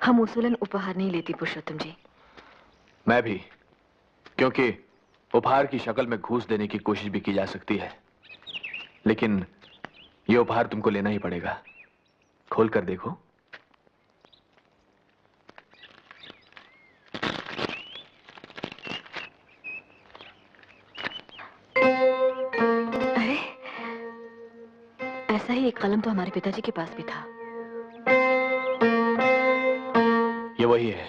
हम उसूलन उपहार नहीं लेती पुरुषोत्तम जी। मैं भी, क्योंकि उपहार की शक्ल में घूस देने की कोशिश भी की जा सकती है, लेकिन यह उपहार तुमको लेना ही पड़ेगा। खोल कर देखो। अरे, ऐसा ही एक कलम तो हमारे पिताजी के पास भी था। ये वही है।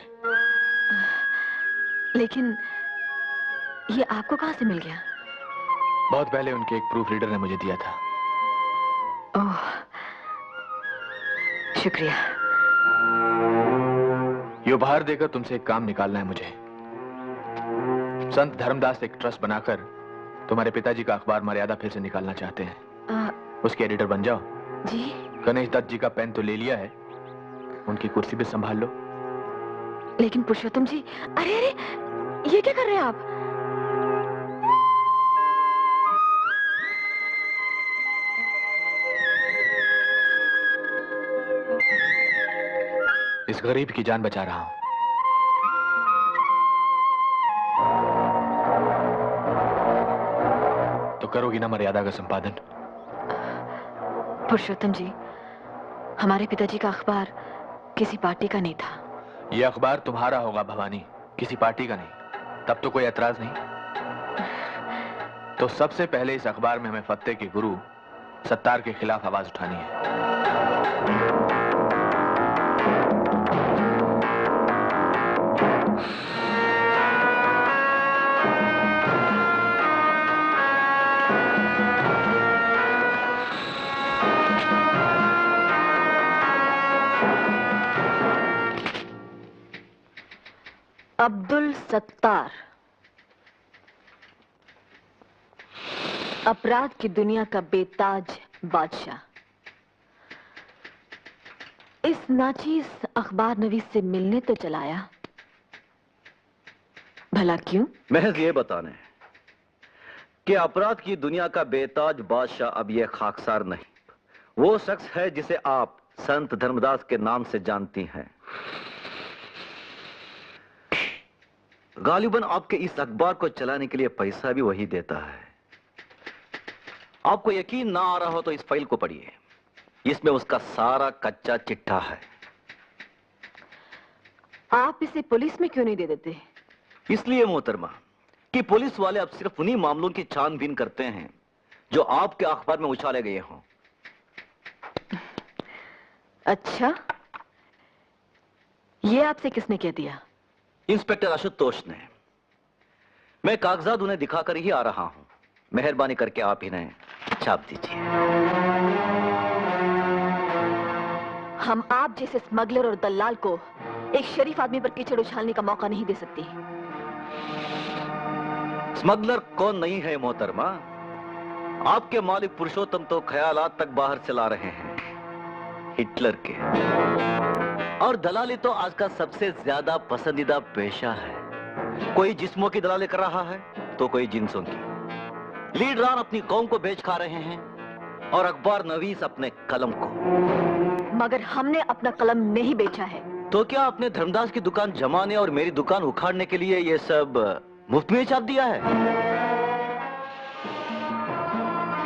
लेकिन ये आपको कहां से मिल गया? बहुत पहले उनके एक प्रूफ रीडर ने मुझे दिया था। ओह, शुक्रिया। ये उपहार देकर तुमसे एक काम निकालना है मुझे। संत धर्मदास एक ट्रस्ट बनाकर तुम्हारे पिताजी का अखबार मर्यादा फिर से निकालना चाहते हैं। उसके एडिटर बन जाओ। जी? गणेश दत्त जी का पेन तो ले लिया है, उनकी कुर्सी भी संभाल लो। लेकिन पुरुषोत्तम जी, अरे अरे, ये क्या कर रहे हैं आप? इस गरीब की जान बचा रहा हूं। तो करोगी ना मर्यादा का संपादन? पुरुषोत्तम जी, हमारे पिताजी का अखबार किसी पार्टी का नहीं था। ये अखबार तुम्हारा होगा भवानी, किसी पार्टी का नहीं। तब तो कोई एतराज नहीं। तो सबसे पहले इस अखबार में हमें फत्ते के गुरु सत्तार के खिलाफ आवाज उठानी है। अब्दुल सत्तार, अपराध की दुनिया का बेताज बादशाह, इस नाचीज अखबार नवीस से मिलने तो चलाया, भला क्यों? महज ये बताने कि अपराध की दुनिया का बेताज बादशाह अब ये खाकसार नहीं, वो शख्स है जिसे आप संत धर्मदास के नाम से जानती हैं। गालिबन आपके इस अखबार को चलाने के लिए पैसा भी वही देता है। आपको यकीन ना आ रहा हो तो इस फाइल को पढ़िए, इसमें उसका सारा कच्चा चिट्ठा है। आप इसे पुलिस में क्यों नहीं दे देते? इसलिए मोहतरमा कि पुलिस वाले अब सिर्फ उन्हीं मामलों की छानबीन करते हैं जो आपके अखबार में उछाले गए हों। अच्छा, ये आपसे किसने कह दिया? इंस्पेक्टर आशुतोष ने। मैं कागजात उन्हें दिखाकर ही आ रहा हूं। मेहरबानी करके आप इन्हें छाप दीजिए। हम आप जैसे स्मगलर और दलाल को एक शरीफ आदमी पर कीचड़ उछालने का मौका नहीं दे सकते। स्मगलर कौन नहीं है मोहतरमा? आपके मालिक पुरुषोत्तम तो ख्यालात तक बाहर से ला रहे हैं, हिटलर के। और दलाली तो आज का सबसे ज्यादा पसंदीदा पेशा है। कोई जिस्मों की दलाली कर रहा है तो कोई जिन्सों की। लीडरान अपनी कौम को बेच खा रहे हैं और अखबार नवीस अपने कलम को। मगर हमने अपना कलम नहीं बेचा है। तो क्या आपने धर्मदास की दुकान जमाने और मेरी दुकान उखाड़ने के लिए ये सब मुफ्त में छाप दिया है?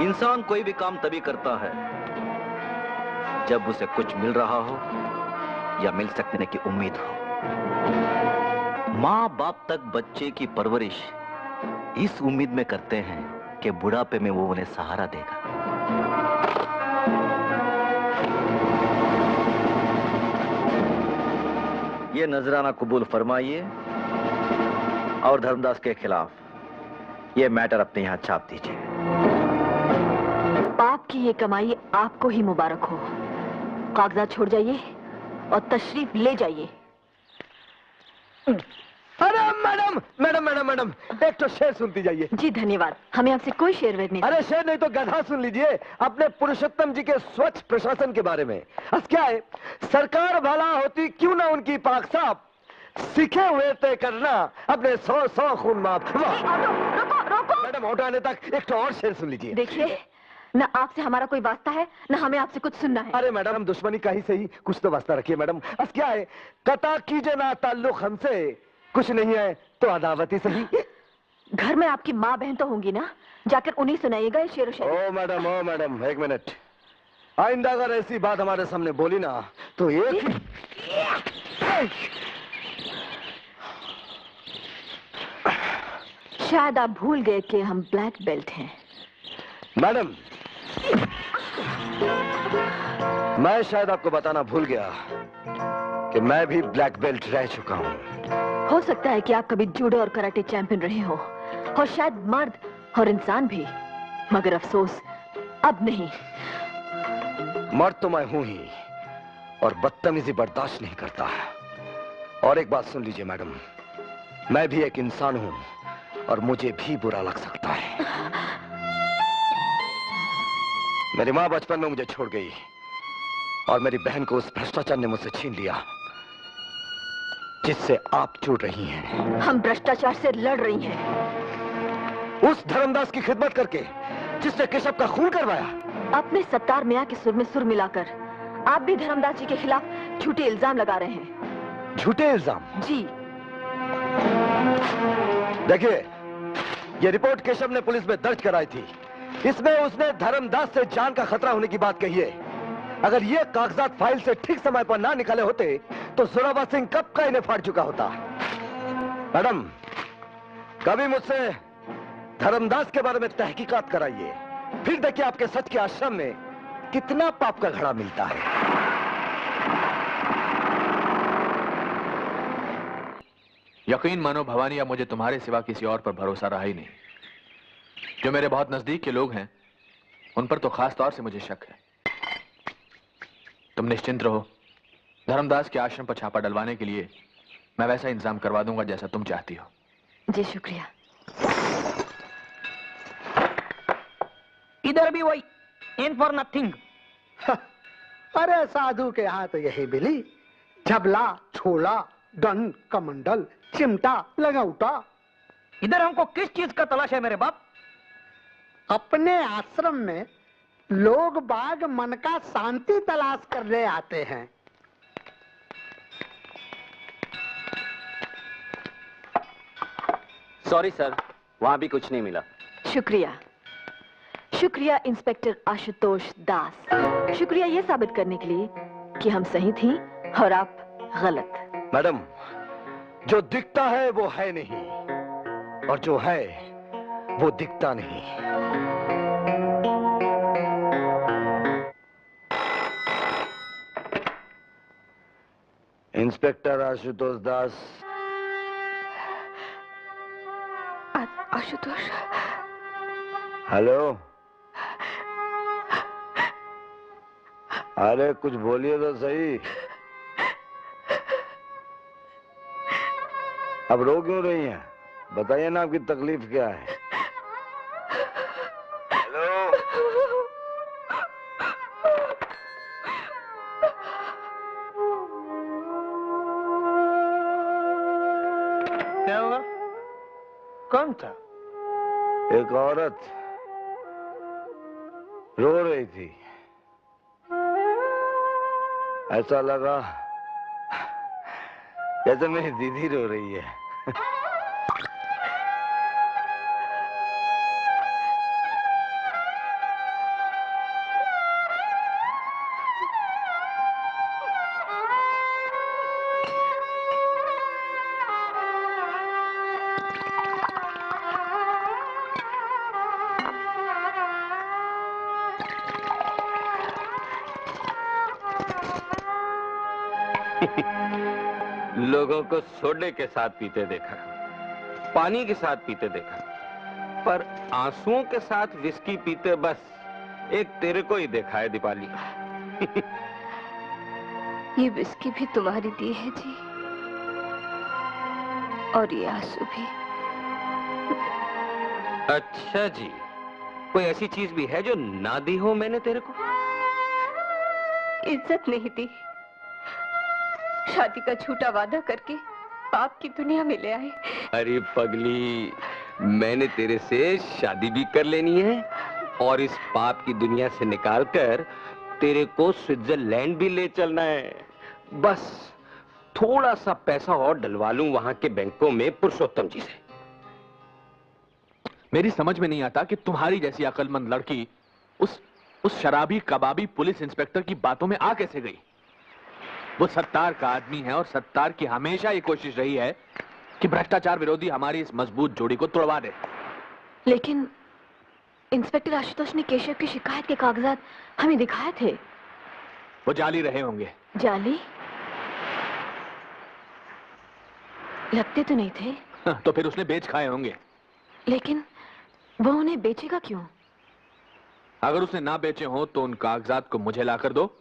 इंसान कोई भी काम तभी करता है जब उसे कुछ मिल रहा हो या मिल सकने की उम्मीद हो। माँ बाप तक बच्चे की परवरिश इस उम्मीद में करते हैं कि बुढ़ापे में वो उन्हें सहारा देगा। ये नजराना कबूल फरमाइए और धर्मदास के खिलाफ ये मैटर अपने यहां छाप दीजिए। पाप की ये कमाई आपको ही मुबारक हो। कागजात छोड़ जाइए और तशरीफ ले जाइए। अरे मैडम मैडम मैडम मैडम, एक तो शेर सुनती जाइए। जी धन्यवाद, हमें आपसे कोई शेर वेद नहीं। अरे शेर नहीं तो गधा सुन लीजिए अपने पुरुषोत्तम जी के स्वच्छ प्रशासन के बारे में। बस क्या है, सरकार भला होती क्यों ना उनकी पाक साफ, सीखे हुए तय करना अपने 100 खून माफ। मैडम ऑटो आने तक एक तो और शेर सुन लीजिए। देखिए, न आपसे हमारा कोई वास्ता है, न हमें आपसे कुछ सुनना है। अरे मैडम, दुश्मनी का ही सही कुछ तो वास्ता रखिए मैडम। बस क्या है, कता कीजिए ना ताल्लुक हमसे, कुछ नहीं है तो अदावत ही सही। घर में आपकी माँ बहन तो होंगी ना, जाकर उन्हीं सुनाइएगा ये शेर शायरी। ओ मैडम एक मिनट, आइंदा अगर ऐसी बात हमारे सामने बोली ना तो एक शायद आप भूल गए कि हम ब्लैक बेल्ट हैं। मैडम, मैं शायद आपको बताना भूल गया कि मैं भी ब्लैक बेल्ट रह चुका हूँ। हो सकता है कि आप कभी जूडो और कराटे चैंपियन रहे हो, और शायद मर्द और इंसान भी, मगर अफसोस अब नहीं। मर्द तो मैं हूं ही, और बदतमीजी बर्दाश्त नहीं करता। और एक बात सुन लीजिए मैडम, मैं भी एक इंसान हूं और मुझे भी बुरा लग सकता है। मेरी माँ बचपन में मुझे छोड़ गई और मेरी बहन को उस भ्रष्टाचार ने मुझसे छीन लिया जिससे आप जुड़ रही हैं। हम भ्रष्टाचार से लड़ रही हैं। उस धर्मदास की खिदमत करके जिसने केशव का खून करवाया। अपने सत्तार मियां के सुर में सुर मिलाकर आप भी धर्मदास जी के खिलाफ झूठे इल्जाम लगा रहे हैं। झूठे इल्जाम? जी। देखिए, ये रिपोर्ट केशव ने पुलिस में दर्ज कराई थी, इसमें उसने धर्मदास से जान का खतरा होने की बात कही है। अगर ये कागजात फाइल से ठीक समय पर ना निकाले होते तो जोरावर सिंह कब का इन्हें फाड़ चुका होता। मैडम, कभी मुझसे धर्मदास के बारे में तहकीकात कराइए, फिर देखिए आपके सच के आश्रम में कितना पाप का घड़ा मिलता है। यकीन मानो भवानी, अब मुझे तुम्हारे सिवा किसी और पर भरोसा रहा ही नहीं। जो मेरे बहुत नजदीक के लोग हैं उन पर तो खास तौर से मुझे शक है। तुम निश्चिंत रहो, धर्मदास के आश्रम पर छापा डलवाने के लिए मैं वैसा इंतजाम करवा दूंगा जैसा तुम चाहती हो। जी शुक्रिया। इधर भी वही, इन फॉर नथिंग। अरे साधु के यहाँ तो यही मिली, झबला, छोला, गन, कमंडल, चिमटा, लगौटा। इधर हमको किस चीज का तलाश है मेरे बाप? अपने आश्रम में लोग बाग मन का शांति तलाश करने आते हैं। सॉरी सर, वहां भी कुछ नहीं मिला। शुक्रिया। शुक्रिया इंस्पेक्टर आशुतोष दास, शुक्रिया ये साबित करने के लिए कि हम सही थी और आप गलत। मैडम, जो दिखता है वो है नहीं, और जो है वो दिखता नहीं। इंस्पेक्टर आशुतोष दास। आशुतोष। हेलो। अरे कुछ बोलिए तो सही। अब रो क्यों रही हैं? बताइए ना आपकी तकलीफ क्या है। हेलो। क्या हुआ? कौन था? एक औरत रो रही थी। ऐसा लगा जैसे मेरी दीदी रो रही है। लोगों को सोडे के साथ पीते देखा, पानी के साथ पीते देखा, पर आंसुओं के साथ विस्की पीते बस एक तेरे को ही देखा है दीपाली। ये विस्की भी तुम्हारी दी है जी, और ये आंसू भी। अच्छा जी, कोई ऐसी चीज भी है जो ना दी हो मैंने तेरे को? इज्जत नहीं दी, शादी का झूठा वादा करके पाप की दुनिया में ले आए। अरे पगली, मैंने तेरे से शादी भी कर लेनी है और इस पाप की दुनिया से निकालकर तेरे को स्विट्जरलैंड भी ले चलना है। बस थोड़ा सा पैसा और डलवा लूं वहां के बैंकों में पुरुषोत्तम जी से। मेरी समझ में नहीं आता कि तुम्हारी जैसी अक्लमंद लड़की उस शराबी कबाबी पुलिस इंस्पेक्टर की बातों में आ कैसे गई। वो सत्तार का आदमी है और सत्तार की हमेशा ये कोशिश रही है कि भ्रष्टाचार विरोधी हमारी इस मजबूत जोड़ी को तोड़वा दे। लेकिन इंस्पेक्टर आशुतोष ने केशव की शिकायत के कागजात हमें दिखाए थे। वो जाली रहे होंगे। जाली? लगते तो नहीं थे। तो फिर उसने बेच खाए होंगे। लेकिन वो उन्हें बेचेगा क्यों? अगर उसने ना बेचे हो तो उन कागजात को मुझे लाकर दो,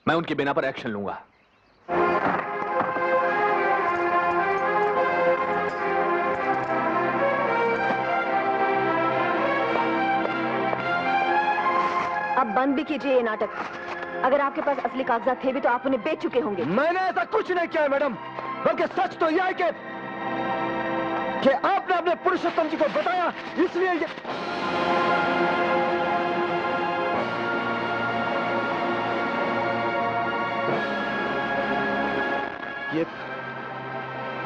मैं उनके बिना पर एक्शन लूंगा। अब बंद भी कीजिए ये नाटक। अगर आपके पास असली कागजात थे भी तो आप उन्हें बेच चुके होंगे। मैंने ऐसा कुछ नहीं किया है मैडम, बल्कि सच तो यह है कि आपने अपने पुरुषोत्तम जी को बताया, इसलिए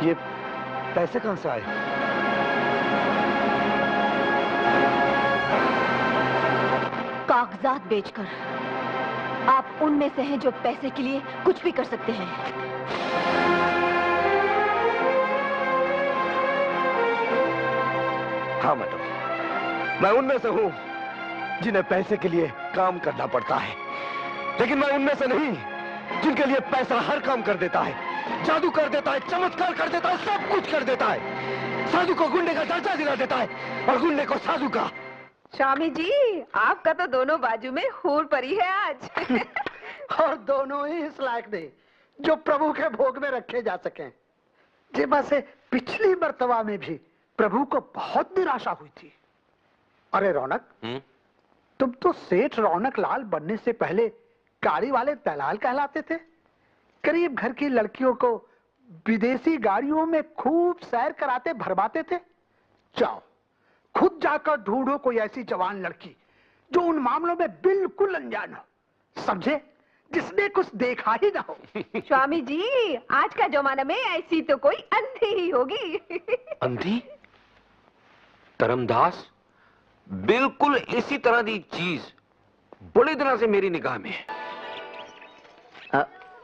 ये पैसे कहां से आए? कागजात बेचकर आप उनमें से हैं जो पैसे के लिए कुछ भी कर सकते हैं। हाँ मैडम, मैं उनमें से हूं जिन्हें पैसे के लिए काम करना पड़ता है, लेकिन मैं उनमें से नहीं जिनके लिए पैसा हर काम कर देता है, जादू कर देता है, चमत्कार कर देता है, सब कुछ कर देता है। साधु को गुंडे का दर्जा दिला देता है और गुंडे को साधु का। स्वामी जी, आपका तो दोनों बाजू में हूर पड़ी है आज। और दोनों ही इस लायक नहीं जो प्रभु के भोग में रखे जा सकें। जेबा से पिछली मर्तबा में भी प्रभु को बहुत निराशा हुई थी। अरे रौनक, तुम तो सेठ रौनक लाल बनने से पहले गाड़ी वाले दलाल कहलाते थे। करीब घर की लड़कियों को विदेशी गाड़ियों में खूब सैर कराते भरमाते थे। जाओ खुद जाकर ढूंढो कोई ऐसी जवान लड़की जो उन मामलों में बिल्कुल अनजान हो, समझे, जिसने कुछ देखा ही ना हो। स्वामी जी, आज का जमाना में ऐसी तो कोई अंधी ही होगी। अंधी? धर्मदास, बिल्कुल इसी तरह की चीज बड़े दिनों से मेरी निगाह में है।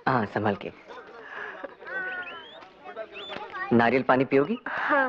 हाँ, संभल के। नारियल पानी पियोगी? हाँ।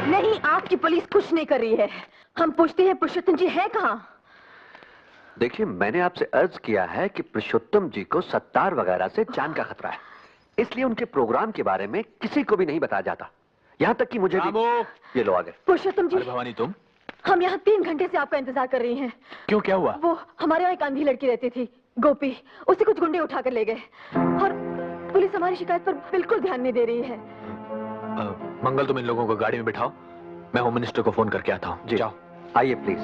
नहीं, आपकी पुलिस कुछ नहीं कर रही है। हम पूछते हैं पुरुषोत्तम जी है कहाँ? देखिए, मैंने आपसे अर्ज किया है कि पुरुषोत्तम जी को सत्तार वगैरह से जान का खतरा है, इसलिए उनके प्रोग्राम के बारे में किसी को भी नहीं बताया जाता, यहाँ तक कि मुझे भी। ये लो आ गए। पुरुषोत्तम जी, भवानी तुम? हम यहाँ 3 घंटे से आपका इंतजार कर रही हैं। क्यों, क्या हुआ? वो हमारे यहाँ एक अंधी लड़की रहती थी, गोपी, उसे कुछ गुंडे उठाकर ले गए और पुलिस हमारी शिकायत पर बिल्कुल ध्यान नहीं दे रही है। मंगल, तुम इन लोगों को गाड़ी में बिठाओ, मैं होम मिनिस्टर को फोन करके आता हूँ। जाओ। आइए प्लीज।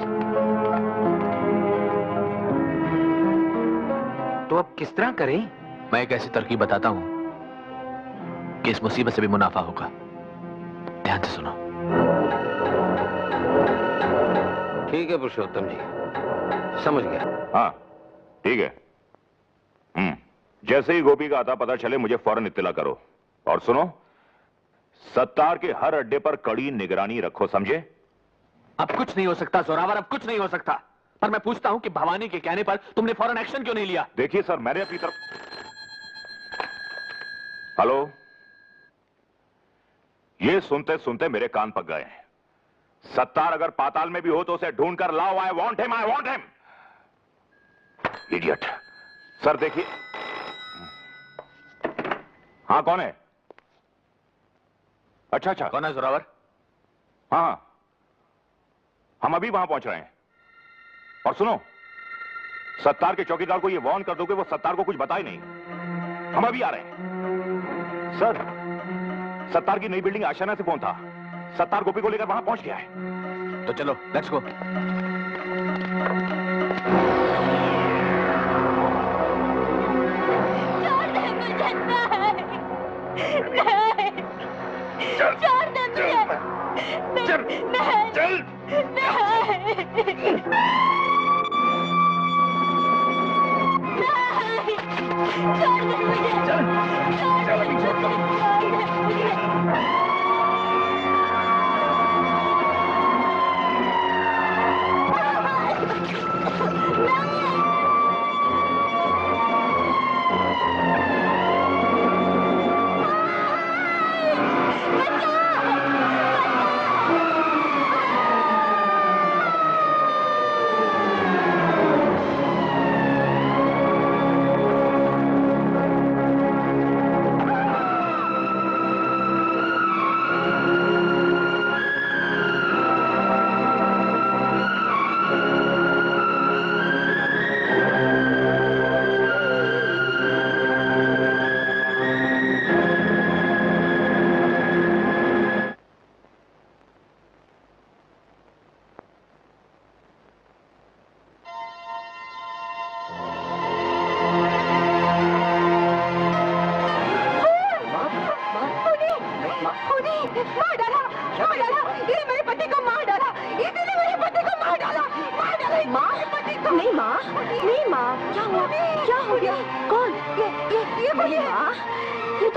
तो अब किस तरह करें? मैं एक ऐसी तरकीब बताता हूँ कि इस मुसीबत से भी मुनाफा होगा। ध्यान से सुनो। ठीक है पुरुषोत्तम जी, समझ गया। हाँ ठीक है। जैसे ही गोपी का आता पता चले मुझे फौरन इत्तला करो। और सुनो, सत्तार के हर अड्डे पर कड़ी निगरानी रखो, समझे? अब कुछ नहीं हो सकता जोरावर, अब कुछ नहीं हो सकता। पर मैं पूछता हूं कि भवानी के कहने पर तुमने फौरन एक्शन क्यों नहीं लिया? देखिए सर, मैंने अपनी तरफ। हेलो, ये सुनते सुनते मेरे कान पक गए हैं। सत्तार अगर पाताल में भी हो तो उसे ढूंढ कर लाओ। I want him, I want him. Idiot. Sir देखिए। हाँ कौन है? अच्छा अच्छा, कौन है जोरावर? हाँ, हम अभी वहां पहुंच रहे हैं। और सुनो, सत्तार के चौकीदार को ये वार्न कर दो कि वो सत्तार को कुछ बताए नहीं। हम अभी आ रहे हैं। सर, सत्तार की नई बिल्डिंग आशियाना से फोन था। सत्तार गोपी को लेकर वहां पहुंच गया है। तो चलो, लेट्स गो।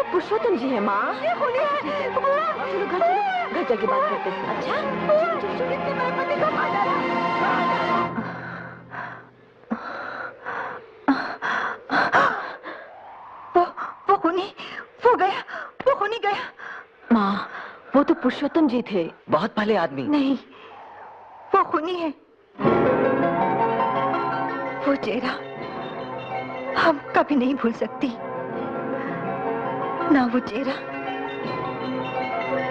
पुरुषोत्तम जी है माँ। चलो घर जाके बात करते हैं। अच्छा, वो खूनी गया। माँ, वो तो पुरुषोत्तम जी थे, बहुत भले आदमी। नहीं, वो खूनी है। वो चेहरा हम कभी नहीं भूल सकती। ना वो चेहरा,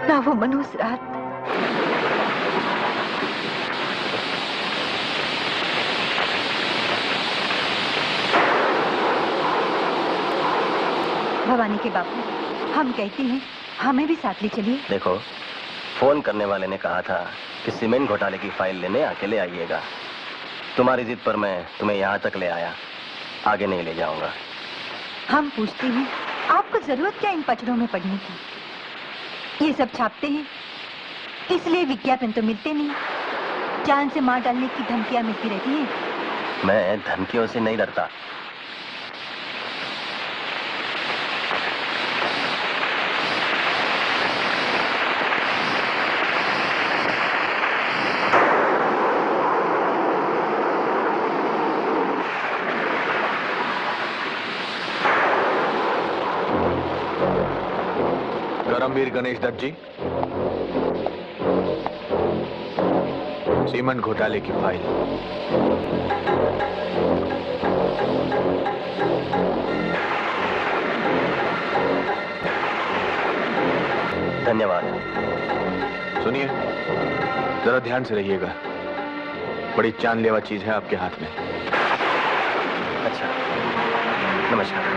ना वो मनहूस रात। भवानी के बापू, हम कहते हैं हमें भी साथ ले चलिए। देखो, फोन करने वाले ने कहा था कि सीमेंट घोटाले की फाइल लेने अकेले आइएगा। तुम्हारी जिद पर मैं तुम्हें यहाँ तक ले आया, आगे नहीं ले जाऊंगा। हम पूछते हैं आपको जरूरत क्या इन पचड़ों में पड़ने की? ये सब छापते हैं इसलिए विज्ञापन तो मिलते नहीं, जान से मार डालने की धमकियां मिलती रहती हैं। मैं धमकियों से नहीं डरता। करमवीर गणेश दत्त जी, सीमेंट घोटाले की फाइल। धन्यवाद। सुनिए, जरा ध्यान से रहिएगा, बड़ी जानलेवा चीज है आपके हाथ में। अच्छा, नमस्कार।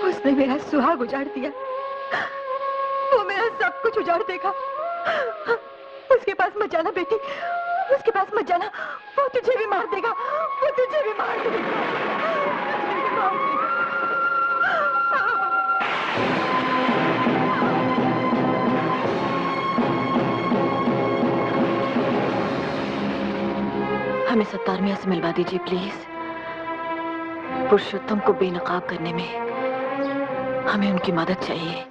उसने मेरा सुहाग उजाड़ दिया, वो मेरा सब कुछ उजाड़ देगा। उसके पास मत जाना बेटी, उसके पास मत जाना, वो तुझे भी मार देगा, वो तुझे भी मार देगा। हमें सत्तार मियां से मिलवा दीजिए प्लीज। पुरुषोत्तम को बेनकाब करने में हमें उनकी मदद चाहिए।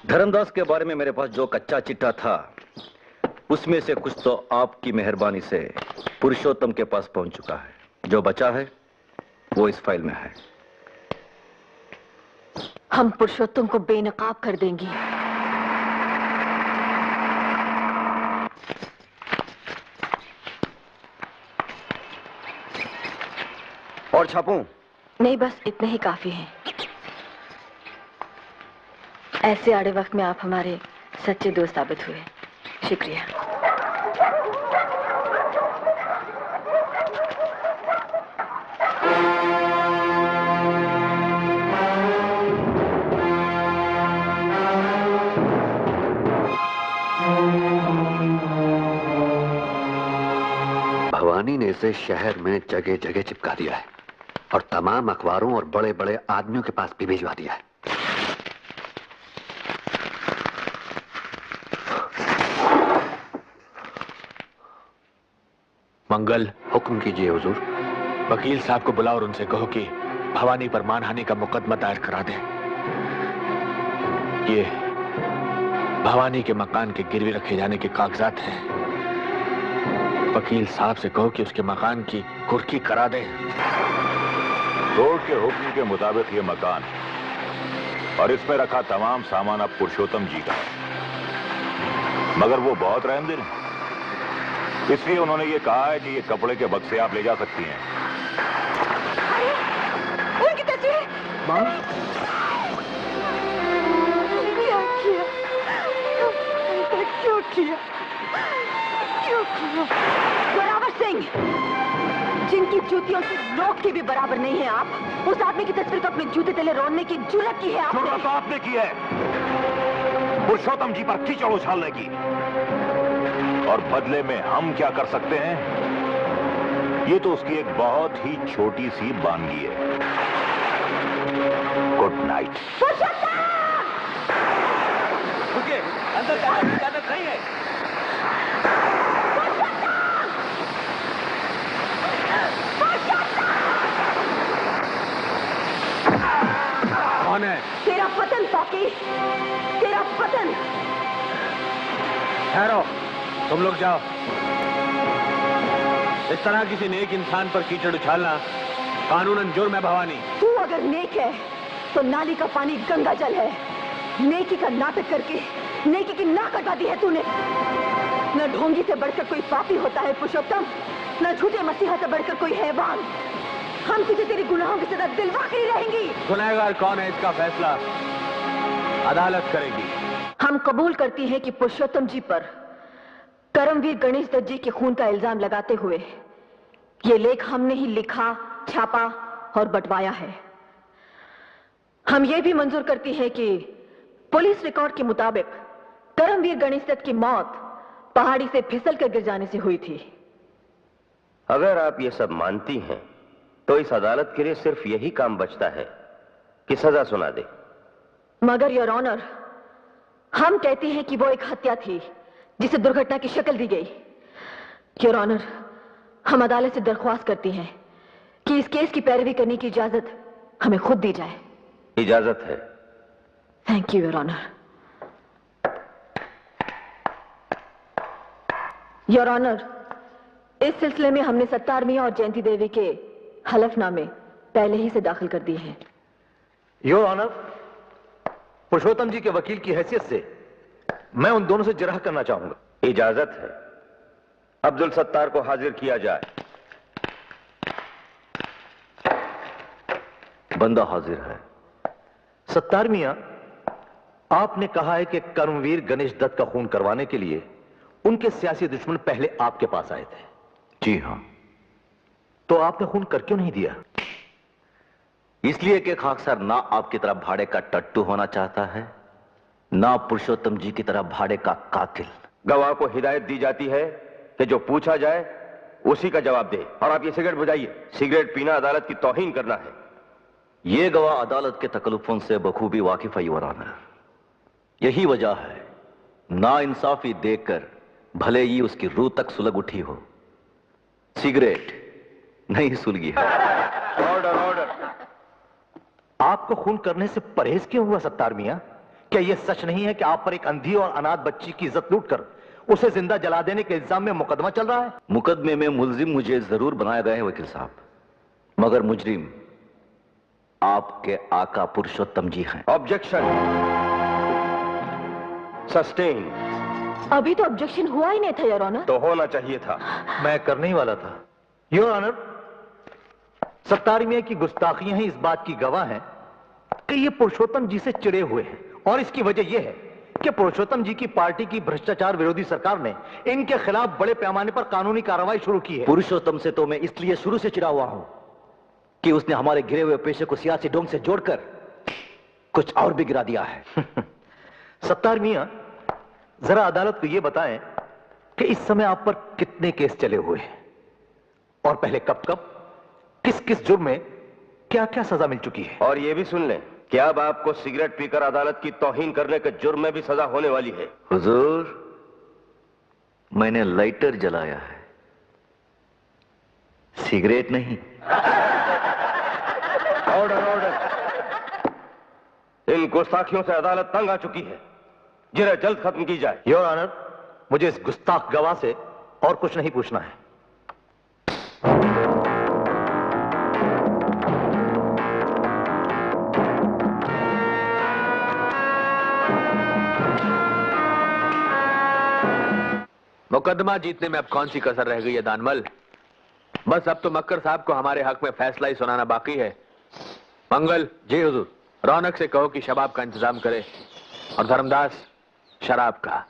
धर्मदास के बारे में मेरे पास जो कच्चा चिट्ठा था उसमें से कुछ तो आपकी मेहरबानी से पुरुषोत्तम के पास पहुंच चुका है। जो बचा है वो इस फाइल में है। हम पुरुषोत्तम को बेनकाब कर देंगे। और छापूं? नहीं, बस इतने ही काफी हैं। ऐसे आड़े वक्त में आप हमारे सच्चे दोस्त साबित हुए। शुक्रिया। भवानी ने इसे शहर में जगह जगह चिपका दिया है और तमाम अखबारों और बड़े बड़े आदमियों के पास भी भिजवा दिया है। मंगल, हुक्म कीजिए हुजूर। वकील साहब को बुलाओ और उनसे कहो कि भवानी पर मानहानि का मुकदमा दायर करा दें। ये भवानी के मकान के गिरवी रखे जाने के कागजात हैं। वकील साहब से कहो कि उसके मकान की कुर्की करा दें। कोर्ट के हुक्म के मुताबिक ये मकान और इसमें रखा तमाम सामान अब पुरुषोत्तम जी का है, मगर वो बहुत रहमदिल हैं, इसलिए उन्होंने ये कहा है कि ये कपड़े के बक्से आप ले जा सकती हैं। उनकी तस्वीर। माँ, क्या किया? क्यों किया? क्यों किया? जोरावर सिंह, जिनकी जूतियों से लोग के भी बराबर नहीं है आप, उस आदमी की तस्वीर को अपने जूते तले रोड़ने की जुर्रत की है आपने। जुर्रत तो आपने की है पुरुषोत्तम जी पर कीचड़ उछालने की, और बदले में हम क्या कर सकते हैं ये तो उसकी एक बहुत ही छोटी सी बानगी है। Good night. रुकिए, अंदर जाने की इजाजत नहीं है। कौन है? तेरा पतन पापी, तेरा पतन। ठहरो, तुम लोग जाओ। इस तरह किसी नेक इंसान पर कीचड़ उछालना कानूनन जुर्म है भवानी। तू अगर नेक है तो नाली का पानी गंगा जल है। नेकी का नाटक करके नेकी की नाक कटा दी है तूने। न ढोंगी से बढ़कर कोई पापी होता है पुरुषोत्तम, न झूठे मसीहा से बढ़कर कोई हैवान। हम तुझे तेरी गुनाहों की सजा दिलवा के ही रहेंगी। गुनहगार कौन है इसका फैसला अदालत करेगी। हम कबूल करती हैं कि पुरुषोत्तम जी पर करमवीर गणेश दत्त जी के खून का इल्जाम लगाते हुए ये लेख हमने ही लिखा, छापा और बंटवाया है। हम ये भी मंजूर करती हैं कि पुलिस रिकॉर्ड के मुताबिक करमवीर गणेश दत्त की मौत पहाड़ी से फिसल कर गिर जाने से हुई थी। अगर आप ये सब मानती हैं तो इस अदालत के लिए सिर्फ यही काम बचता है कि सजा सुना दे। मगर योर ऑनर, हम कहते हैं कि वो एक हत्या थी जिसे दुर्घटना की शक्ल दी गई। योर ऑनर, हम अदालत से दरख्वास्त करती हैं कि इस केस की पैरवी करने की इजाजत हमें खुद दी जाए। इजाजत है। Thank you your honour. Your honour, इस सिलसिले में हमने सत्तार मियां और जयंती देवी के हलफनामे पहले ही से दाखिल कर दिए हैं। योर ऑनर, पुरुषोत्तम जी के वकील की हैसियत से मैं उन दोनों से जिरह करना चाहूंगा। इजाजत है। अब्दुल सत्तार को हाजिर किया जाए। बंदा हाजिर है। सत्तार मियां, आपने कहा है कि कर्मवीर गणेश दत्त का खून करवाने के लिए उनके सियासी दुश्मन पहले आपके पास आए थे। जी हां। तो आपने खून कर क्यों नहीं दिया? इसलिए कि खाकसर ना आपकी तरह भाड़े का टट्टू होना चाहता है, ना पुरुषोत्तम जी की तरह भाड़े का कातिल। गवाह को हिदायत दी जाती है कि जो पूछा जाए उसी का जवाब दे। और आप ये सिगरेट बुझाइए। सिगरेट पीना अदालत की तौहीन करना है। ये गवाह अदालत के तकल्लुफों से बखूबी वाकिफ है योर ऑनर। यही वजह है ना इंसाफी देखकर भले ही उसकी रूह तक सुलग उठी हो, सिगरेट नहीं सुलगी है। Order order. आपको खून करने से परहेज क्यों हुआ सत्तार मियां? क्या यह सच नहीं है कि आप पर एक अंधी और अनाथ बच्ची की इज्जत लूटकर उसे जिंदा जला देने के इल्जाम में मुकदमा चल रहा है? मुकदमे में मुलजिम मुझे जरूर बनाया गया है वकील साहब, मगर मुजरिम आपके आका पुरुषोत्तम जी हैं। Objection sustain. अभी तो ऑब्जेक्शन हुआ ही नहीं था योर ऑनर। तो होना चाहिए था। मैं करने ही वाला था। योर ऑनर, सत्तार मियां की गुस्ताखियां ही इस बात की गवाह हैं कि ये पुरुषोत्तम जी से चिड़े हुए हैं, और इसकी वजह यह है कि पुरुषोत्तम जी की पार्टी की भ्रष्टाचार विरोधी सरकार ने इनके खिलाफ बड़े पैमाने पर कानूनी कार्रवाई शुरू की है। पुरुषोत्तम से तो मैं इसलिए शुरू से चिड़ा हुआ हूं कि उसने हमारे गिरे हुए पेशे को सियासी ढंग से जोड़कर कुछ और भी गिरा दिया है। सत्तार मियां, जरा अदालत को यह बताएं कि इस समय आप पर कितने केस चले हुए हैं, और पहले कब कब किस किस जुर्म में क्या क्या सजा मिल चुकी है। और यह भी सुन लें कि अब आपको सिगरेट पीकर अदालत की तौहीन करने के जुर्म में भी सजा होने वाली है। हुजूर, मैंने लाइटर जलाया है, सिगरेट नहीं। Order order. इन गुस्ताखियों से अदालत तंग आ चुकी है, जिन्हें जल्द खत्म की जाए। योर ऑनर, मुझे इस गुस्ताख गवाह से और कुछ नहीं पूछना है। मुकदमा जीतने में अब कौन सी कसर रह गई है दानमल? बस अब तो मक्कर साहब को हमारे हक में फैसला ही सुनाना बाकी है। मंगल। जी हुजूर। रौनक से कहो कि शबाब का इंतजाम करे, और धर्मदास शराब का।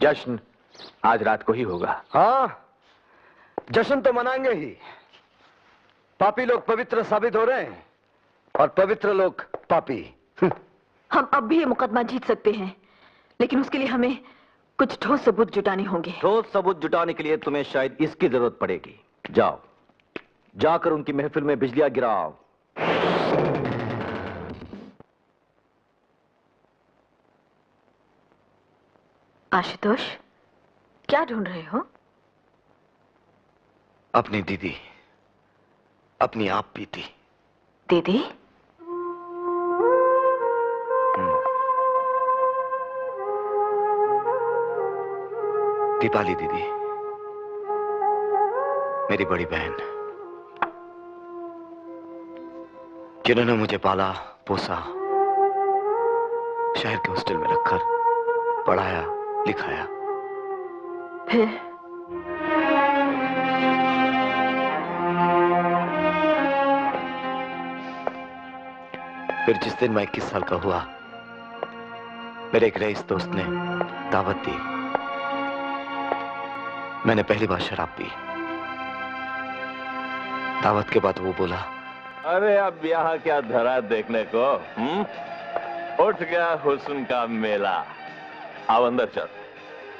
जश्न आज रात को ही होगा। हाँ, जश्न तो मनाएंगे ही। पापी लोग पवित्र साबित हो रहे हैं और पवित्र लोग पापी। हम अब भी ये मुकदमा जीत सकते हैं, लेकिन उसके लिए हमें कुछ ठोस सबूत जुटाने होंगे। ठोस सबूत जुटाने के लिए तुम्हें शायद इसकी जरूरत पड़ेगी। जाओ, जाकर उनकी महफिल में बिजलियां गिराओ। आशुतोष, क्या ढूंढ रहे हो? अपनी दीदी, अपनी आप बीती। दीदी? दीपाली दीदी, मेरी बड़ी बहन, जिन्होंने मुझे पाला पोसा, शहर के हॉस्टल में रखकर पढ़ाया लिखाया। फिर जिस दिन मैं 21 साल का हुआ, मेरे एक रईस दोस्त ने दावत दी। मैंने पहली बार शराब पी। दावत के बाद वो बोला, अरे अब यहाँ क्या धरा देखने को? उठ गया हुस्न का मेला, अब अंदर चल।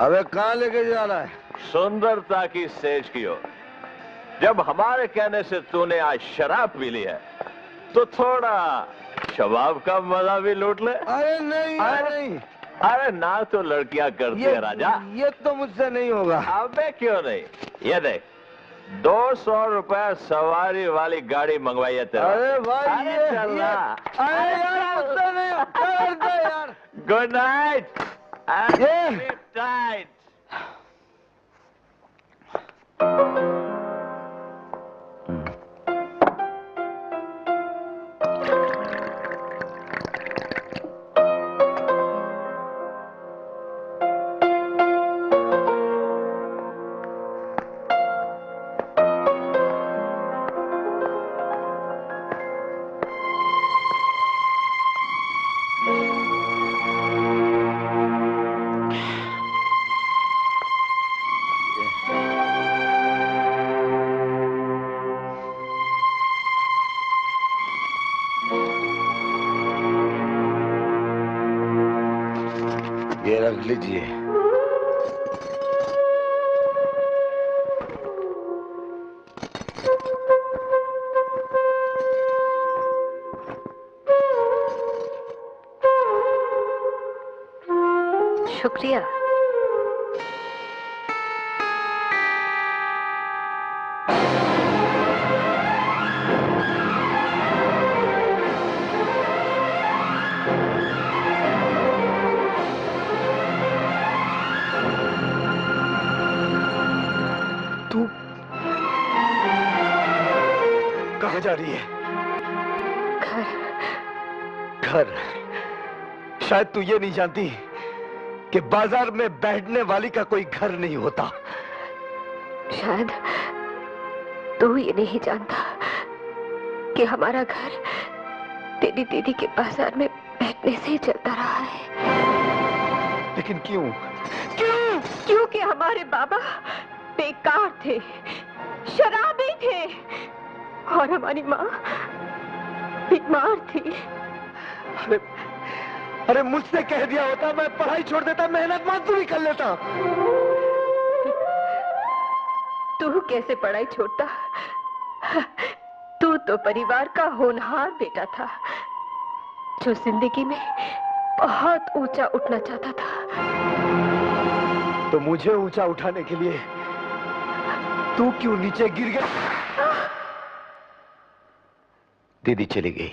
अबे कहाँ लेके जा रहा है? सुंदरता की सेज की ओर। जब हमारे कहने से तूने आज शराब पी ली है, तो थोड़ा शबाब का मजा भी लूट ले। अरे नहीं, नहीं। अरे ना तो लड़कियां करती है राजा। ये तो मुझसे नहीं होगा। अबे क्यों नहीं? ये देख, 200 रुपए सवारी वाली गाड़ी मंगवाई है तेरा। अरे भाई, अरे चलना। अरे यार मुझसे नहीं होगा यार। Good night. टाइट। ये रख लीजिए। शुक्रिया। कहाँ जा रही है? घर। शायद तू ये नहीं जानती कि बाजार में बैठने वाली का कोई घर नहीं होता। शायद तू ये नहीं जानता कि हमारा घर तेरी दीदी के बाजार में बैठने से ही चलता रहा है। लेकिन क्यों? क्योंकि हमारे बाबा बेकार थे, शराबी थे और हमारी माँ बीमार थी। अरे मुझसे कह दिया होता, मैं पढ़ाई छोड़ देता, मेहनत मजदूरी कर लेता। तू कैसे पढ़ाई छोड़ता? तू तो परिवार का होनहार बेटा था, जो जिंदगी में बहुत ऊंचा उठना चाहता था। तो मुझे ऊंचा उठाने के लिए तू क्यों नीचे गिर गया? दीदी चली गई,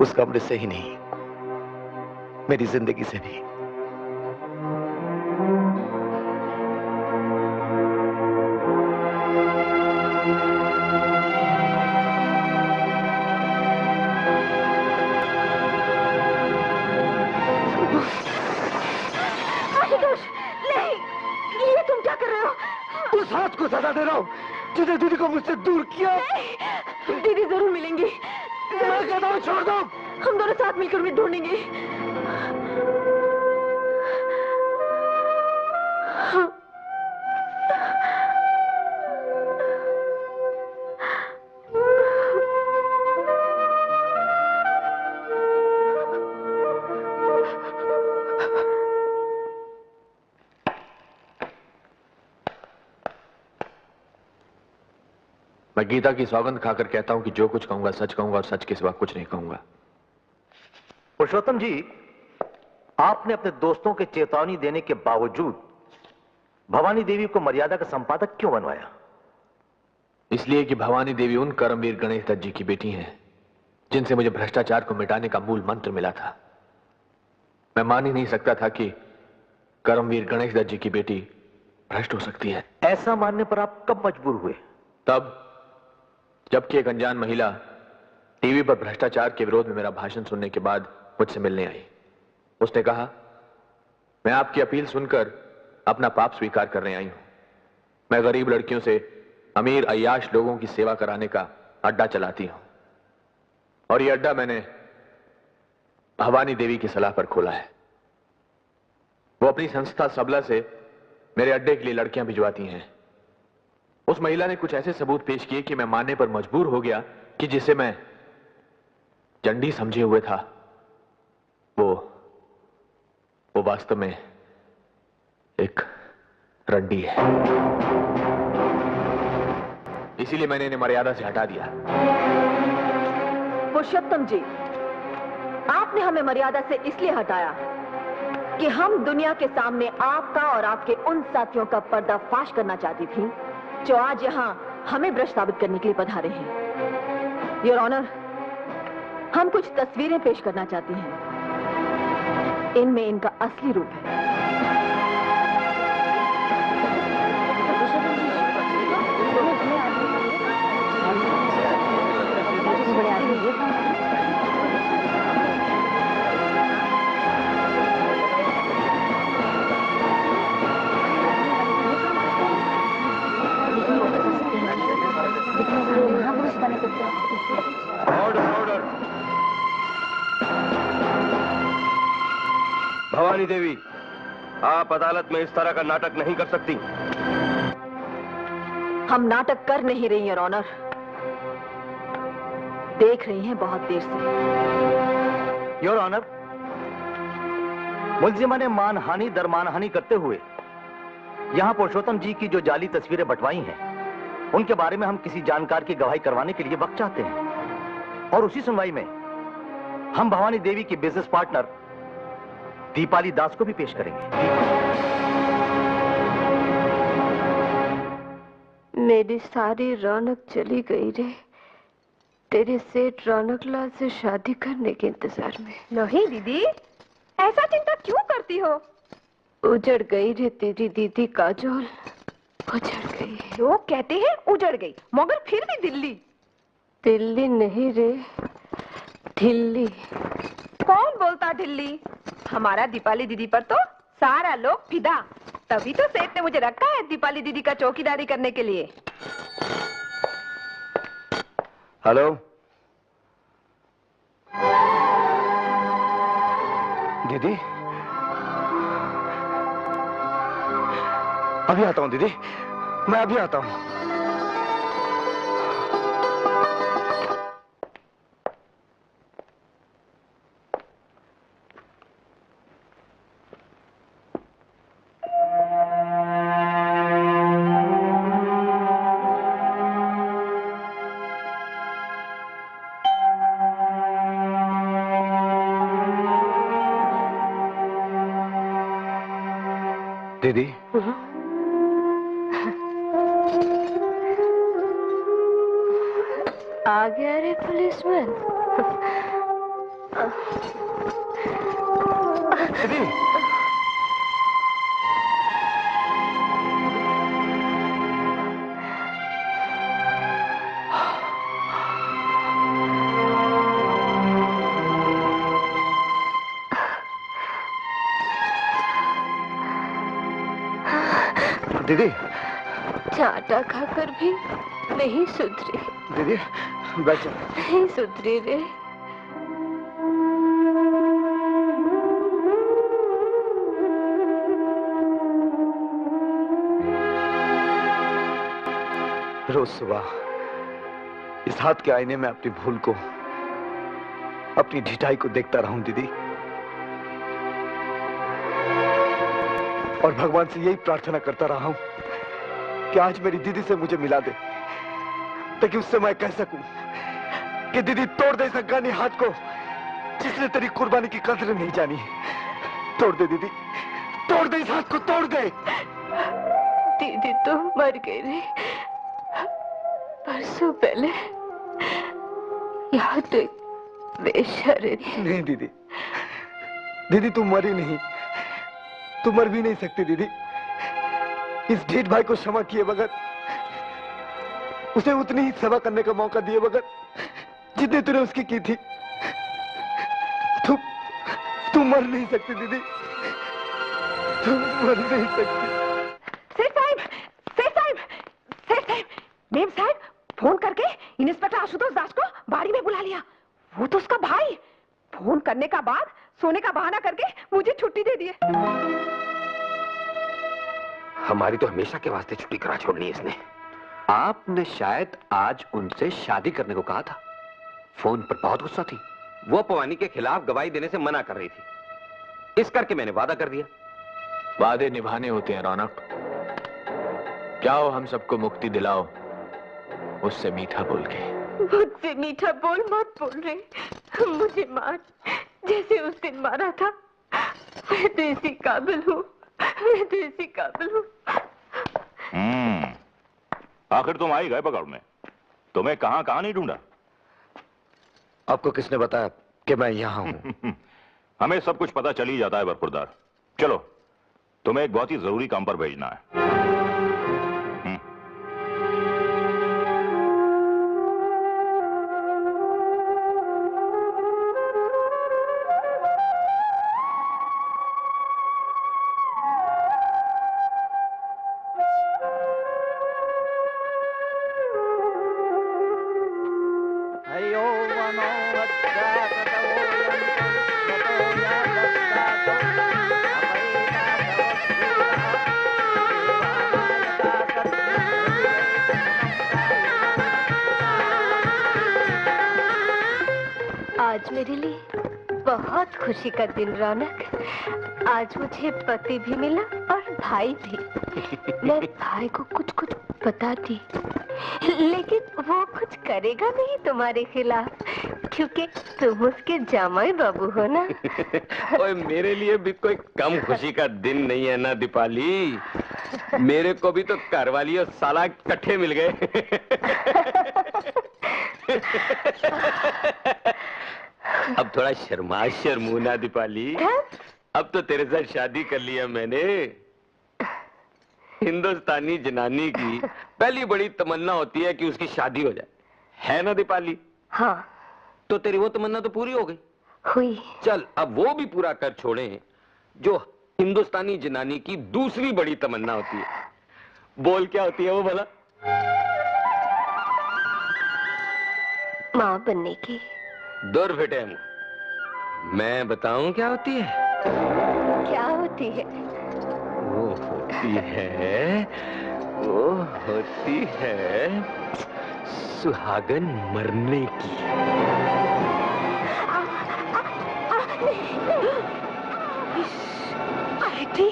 उस कमरे से ही नहीं, मेरी जिंदगी से भी। नहीं, ये तुम क्या कर रहे हो? उस हाथ को सजा दे रहा हूं जिसने दीदी को मुझसे दूर किया। दीदी जरूर मिलेंगी। मैं कहता हूं छोड़ दो। हम दोनों साथ मिलकर भी ढूंढेंगे। मैं गीता की सौगंध खाकर कहता हूं कि जो कुछ कहूंगा सच कहूंगा और सच के सिवा कुछ नहीं कहूंगा। पुरुषोत्तम जी, आपने अपने दोस्तों के चेतावनी देने के बावजूद भवानी देवी को मर्यादा का संपादक क्यों बनवाया? इसलिए कि भवानी देवी उन करमवीर गणेश दत्त जी की बेटी हैं जिनसे मुझे भ्रष्टाचार को मिटाने का मूल मंत्र मिला था। मैं मान ही नहीं सकता था कि करमवीर गणेश दत्त जी की बेटी भ्रष्ट हो सकती है। ऐसा मानने पर आप कब मजबूर हुए? तब जबकि एक अनजान महिला टीवी पर भ्रष्टाचार के विरोध में मेरा भाषण सुनने के बाद मुझसे मिलने आई। उसने कहा, मैं आपकी अपील सुनकर अपना पाप स्वीकार करने आई हूं। मैं गरीब लड़कियों से अमीर अय्याश लोगों की सेवा कराने का अड्डा चलाती हूं और यह अड्डा मैंने भवानी देवी की सलाह पर खोला है। वो अपनी संस्था सबला से मेरे अड्डे के लिए लड़कियां भिजवाती हैं। उस महिला ने कुछ ऐसे सबूत पेश किए कि मैं मानने पर मजबूर हो गया कि जिसे मैं चंडी समझे हुए था वो वास्तव में एक रंडी है। इसीलिए मैंने इन्हें मर्यादा से हटा दिया। पुरुषोत्तम जी, आपने हमें मर्यादा से इसलिए हटाया कि हम दुनिया के सामने आपका और आपके उन साथियों का पर्दाफाश करना चाहती थी जो आज यहां हमें भ्रष्ट साबित करने के लिए पधारे हैं। योर ऑनर, हम कुछ तस्वीरें पेश करना चाहती हैं। इनमें इनका असली रूप है। ऑर्डर। भवानी देवी, आप अदालत में इस तरह का नाटक नहीं कर सकती। हम नाटक कर नहीं रही हैं, ऑनर। देख रही हैं बहुत देर से। योर ऑनर, मुलजिमा ने मानहानि दर मानहानि करते हुए यहां पुरुषोत्तम जी की जो जाली तस्वीरें बंटवाई हैं, उनके बारे में हम किसी जानकार की गवाही करवाने के लिए वक्त चाहते हैं और उसी सुनवाई में हम भवानी देवी की बिजनेस पार्टनर दीपाली दास को भी पेश करेंगे। मेरी सारी रौनक चली गई रे, तेरे सेठ रौनक लाल से शादी करने के इंतजार में। नहीं दीदी, ऐसा चिंता क्यों करती हो? उजड़ गई रे तेरी दीदी काजोल, उजड़ गई। लोग कहते हैं उजड़ गई, मगर फिर भी दिल्ली। दिल्ली नहीं रे, ढिल्ली। कौन बोलता ढिल्ली? हमारा दीपाली दीदी पर तो सारा लोग फिदा। तभी तो सेठ ने मुझे रखा है दीपाली दीदी का चौकीदारी करने के लिए। हेलो, दीदी, अभी आता हूं दीदी, मैं अभी आता हूं। दीदी, आ गया रे पुलिसमैन। दीदी, दीदी, चाटा खाकर भी नहीं सुधरी। दीदी बैठ। नहीं सुधरी रे। रोज सुबह इस हाथ के आईने में अपनी भूल को, अपनी ढिठाई को देखता रहूं दीदी, और भगवान से यही प्रार्थना करता रहा हूं कि आज मेरी दीदी से मुझे मिला दे, ताकि उससे मैं कह सकूं कि दीदी तोड़ दे इस अफगानी हाथ को जिसने तेरी कुर्बानी की कदर नहीं जानी। तोड़ दे दीदी, तोड़ दे इस हाथ को, तोड़ दे। दीदी तो मर गई रे, परसों पहले। याद तो वेश्या रे। नहीं दीदी, दीदी तुम मरी नहीं, तुम मर भी नहीं सकती दीदी। इस ढीठ भाई को क्षमा किए बगैर, उसे उतनी ही सेवा करने का मौका दिए बगैर जितनी तूने उसकी की थी, तुम मर नहीं सकती दीदी, तुम मर नहीं सकती। सेठ साहब, सेठ साहब, सेठ साहब, मेम साहब फोन करके इंस्पेक्टर आशुतोष दास को बाड़ी में बुला लिया। वो तो उसका भाई, फोन करने का बाद सोने का बहाना करके मुझे छुट्टी दे दिए। हमारी तो हमेशा के वास्ते छुट्टी करा छोड़नी है इसने। आपने शायद आज उनसे शादी करने को कहा था। फोन पर बहुत गुस्सा थी। वो पवानी के खिलाफ गवाही देने से मना कर रही थी, इस करके मैंने वादा कर दिया। वादे निभाने होते हैं रौनक। जाओ हम सबको मुक्ति दिलाओ उससे मीठा बोल के। मुझसे मीठा बोल मत बोल रहे, मुझे मार जैसे उस दिन मारा था। मैं तो इसी काबिल हूँ, मैं तो इसी काबिल हूँ। आखिर तुम आई गए पकड़ में, तुम्हें कहां कहां नहीं ढूंढा। आपको किसने बताया कि मैं यहाँ हूँ? हमें सब कुछ पता चल ही जाता है बरखुरदार। चलो तुम्हें एक बहुत ही जरूरी काम पर भेजना है। आज मेरे लिए बहुत खुशी का दिन रौनक। आज मुझे पति भी मिला और भाई भी। मैं भाई को कुछ कुछ बताती, लेकिन वो कुछ करेगा नहीं तुम्हारे खिलाफ, क्योंकि तुम उसके जामाई बाबू हो ना। ओए मेरे लिए भी कोई कम खुशी का दिन नहीं है ना दीपाली। मेरे को भी तो घरवाली और साला इकट्ठे मिल गए। अब थोड़ा शर्मू ना दीपाली। अब तो तेरे साथ शादी कर लिया मैंने। हिंदुस्तानी जनानी की पहली बड़ी तमन्ना होती है कि उसकी शादी हो जाए, है ना दीपाली? हाँ। तो तेरी वो तमन्ना तो पूरी हो गई। हुई। चल अब वो भी पूरा कर छोड़े जो हिंदुस्तानी जनानी की दूसरी बड़ी तमन्ना होती है। बोल क्या होती है वो भला? माँ बनने की। दूर बेटे, मैं बताऊं क्या होती है? क्या होती है? वो होती है सुहागन मरने की। अरे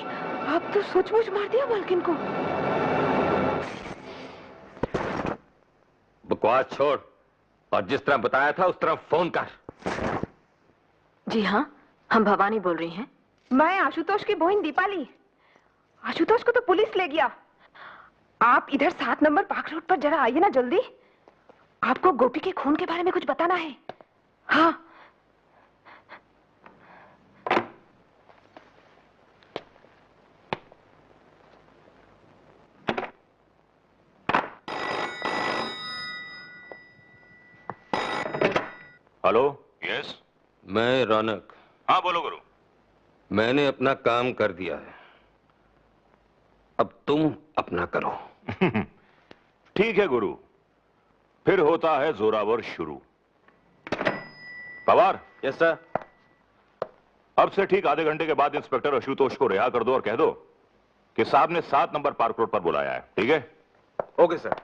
अब तो सचमुच मार दिया मालकिन को। बकवास छोड़ और जिस तरह बताया था उस तरह फोन कर। जी हाँ, हम भवानी बोल रही हैं। मैं आशुतोष की बहन दीपाली। आशुतोष को तो पुलिस ले गया। आप इधर 7 नंबर पार्क रोड पर जरा आइए ना जल्दी। आपको गोपी के खून के बारे में कुछ बताना है। हाँ। हेलो। यस। मैं रौनक। हाँ बोलो गुरु। मैंने अपना काम कर दिया है, अब तुम अपना करो। ठीक है गुरु, फिर होता है जोरावर शुरू। पवार। Yes sir. अब से ठीक आधे घंटे के बाद इंस्पेक्टर आशुतोष को रिहा कर दो और कह दो कि साहब ने 7 नंबर पार्क रोड पर बुलाया है। ठीक है? Okay sir.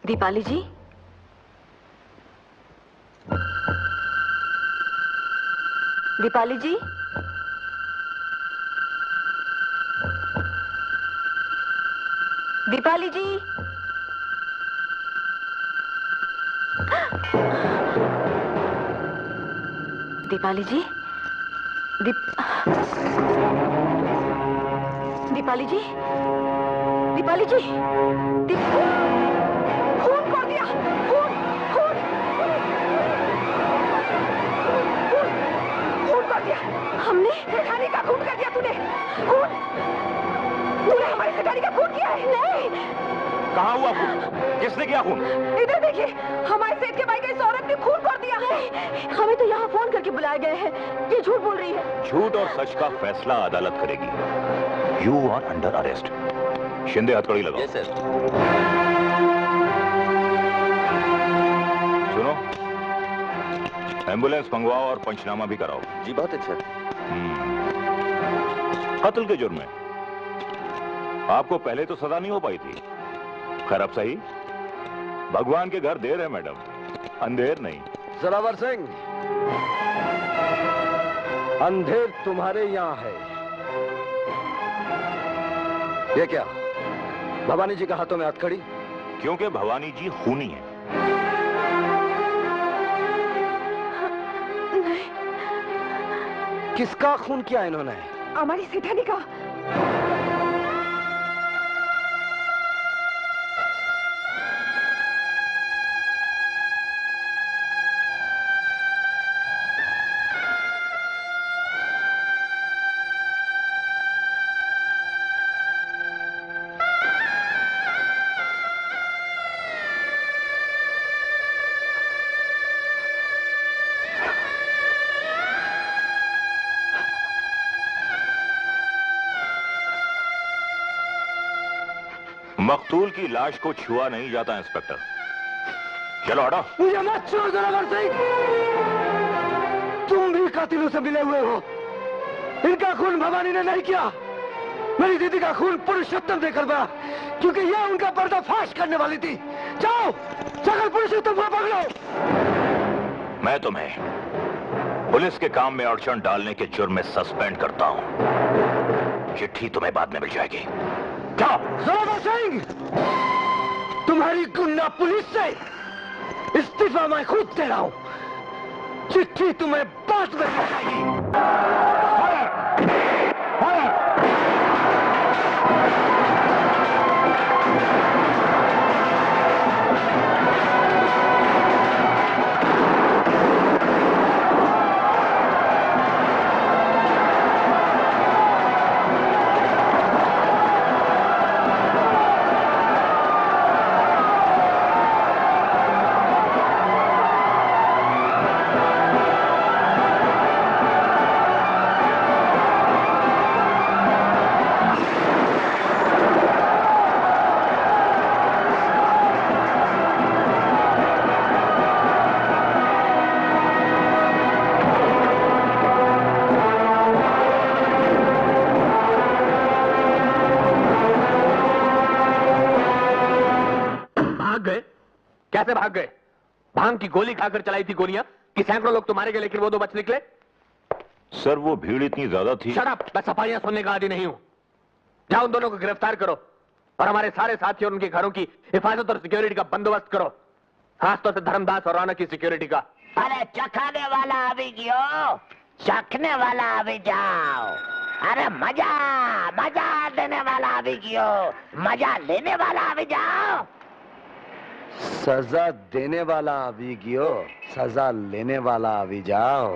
दीपाली जी, दीपाली जी, दीपाली जी, दीपाली जी, दीपाली जी, दीपाली जी, खून कर दिया, खून, खून। नहीं नहीं, कहाँ हुआ खून? किसने किया खून? इधर देखिए, हमारे सेठ के भाई का इस औरत ने खून कर दिया है। हमें तो यहाँ फोन करके बुलाए गए हैं। ये झूठ बोल रही है। झूठ और सच का फैसला अदालत करेगी। You are under arrest. Shinde हथकड़ी लगाओ। Yes sir. सुनो, एम्बुलेंस मंगवाओ और पंचनामा भी कराओ। जी बहुत अच्छा। कत्ल के जुर्म में आपको पहले तो सजा नहीं हो पाई थी। खैर अब सही, भगवान के घर देर है मैडम, अंधेर नहीं। जोरावर सिंह, अंधेर तुम्हारे यहाँ है। ये क्या, भवानी जी के हाथों में हथकड़ी? क्योंकि भवानी जी खूनी है। किसका खून किया इन्होंने? हमारी सेठानी का। मकतूल की लाश को छुआ नहीं जाता इंस्पेक्टर। चलो हटो। मुझे मत छुओ जोरावर सिंह, तुम भी कातिलों से मिले हुए हो। इनका खून भवानी ने नहीं किया, मेरी दीदी का खून पुरुषोत्तम ने करवाया, क्योंकि यह उनका पर्दाफाश करने वाली थी। जाओ, जाकर पुरुषोत्तम को पकड़ो। मैं तुम्हें पुलिस के काम में अड़चन डालने के जुर्म में सस्पेंड करता हूं। चिट्ठी तुम्हें बाद में मिल जाएगी। जाओ। जोरावर सिंह, तुम्हारी गुंडा पुलिस से इस्तीफा मैं खुद दे रहा हूं। चिट्ठी तुम्हें बाद में मिल जाएगी। कैसे भाग गए? भांग की गोली खाकर चलाई थी गोलियां कि सैकड़ों लोग तो मारे गए लेकिन वो दो बच निकले? सर वो भीड़ इतनी ज्यादा थी। शट अप, मैं सफाइयां सुनने का आदी नहीं हूं। जाओ उन दोनों को गिरफ्तार करो और हमारे सारे साथी और उनके घरों की हिफाजत और सिक्योरिटी का बंदोबस्त करो, खासतौर से धर्मदास और रौनक की सिक्योरिटी का। अरे चखाने वाला अभी गियो, चखने वाला अभी जाओ। अरे मजा मजा देने वाला अभी गियो, मजा लेने वाला अभी जाओ। सजा देने वाला अभी गियो, सजा लेने वाला अभी जाओ।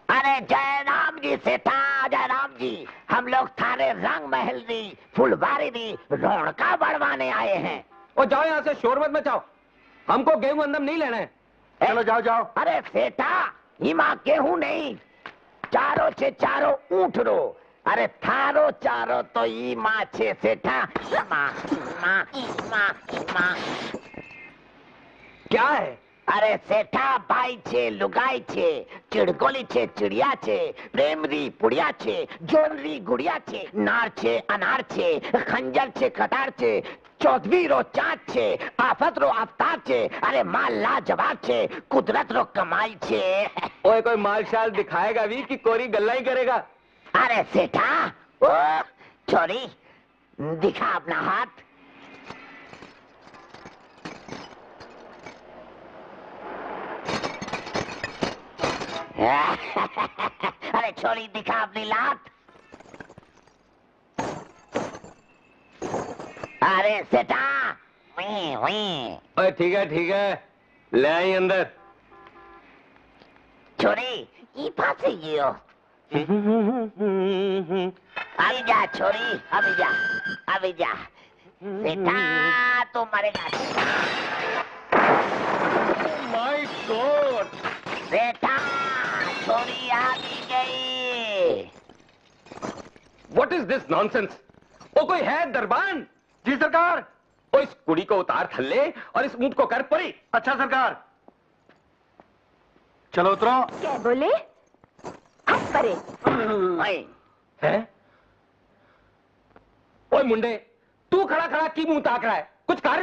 अरे जय राम जी सेठा, जय राम जी। हम लोग थारे रंग महल दी, फुलबारी दी, रौनका बढ़वाने आए हैं। और जाओ यहाँ से, शोर मत मचाओ, हमको गेहूं अंदर नहीं लेना है। चलो जाओ जाओ। अरे सेठा, हिमा गेहूं नहीं, चारों से चारों ऊँट रो। अरे थारो चारो तो ई माँ छे सेठा। क्या है? अरे सेठा भाई छे, लुगाई छे, चिड़गोली छे, चिड़िया छे, प्रेमरी पुड़िया छे, जोनरी गुड़िया छे, नार छे, अनार छे, खंजर छे, कटार छे, चौधरी रो चाँद छे, आफत रो आफ्ताब छे। अरे माल लाजवाब छे, कुदरत रो कमाई छे। ओए कोई माल शाल दिखाएगा भी कि कोरी गल्ला ही करेगा? अरे सेठा, ओ छोरी दिखा अपना हाथ। अरे छोरी दिखा अपनी लात। अरे सेठा, ओए ठीक है, ले आई अंदर। छोरी ई फांसी गियो, अभी जा छोरी, अभी जा, अभी जा। बेटा तो मरेगा। My God! बेटा छोरी आ भी गई। What is this nonsense? वो कोई है दरबान? जी सरकार। ओ इस कुड़ी को उतार थल्ले और इस ऊंट को कर परी। अच्छा सरकार। चलो उतरो। क्या बोले? हंस परे। है? ओए मुंडे, तू खड़ा खड़ा की मुंह ताक रहा है? कुछ कार्य?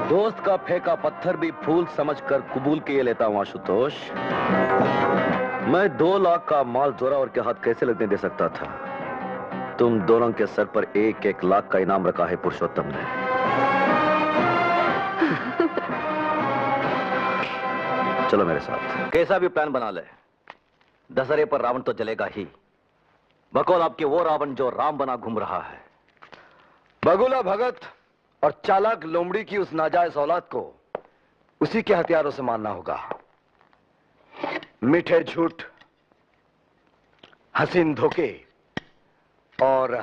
दोस्त का फेंका पत्थर भी फूल समझकर कबूल किए लेता हूं आशुतोष। मैं 2 लाख का माल जोरावर के हाथ कैसे लगने दे सकता था? तुम दोनों के सर पर 1-1 लाख का इनाम रखा है पुरुषोत्तम ने। चलो मेरे साथ। कैसा भी प्लान बना ले, दशहरे पर रावण तो जलेगा ही। बकौल आपके वो रावण जो राम बना घूम रहा है। बगुला भगत और चालाक लोमड़ी की उस नाजायज औलाद को उसी के हथियारों से मारना होगा। मीठे झूठ, हसीन धोखे और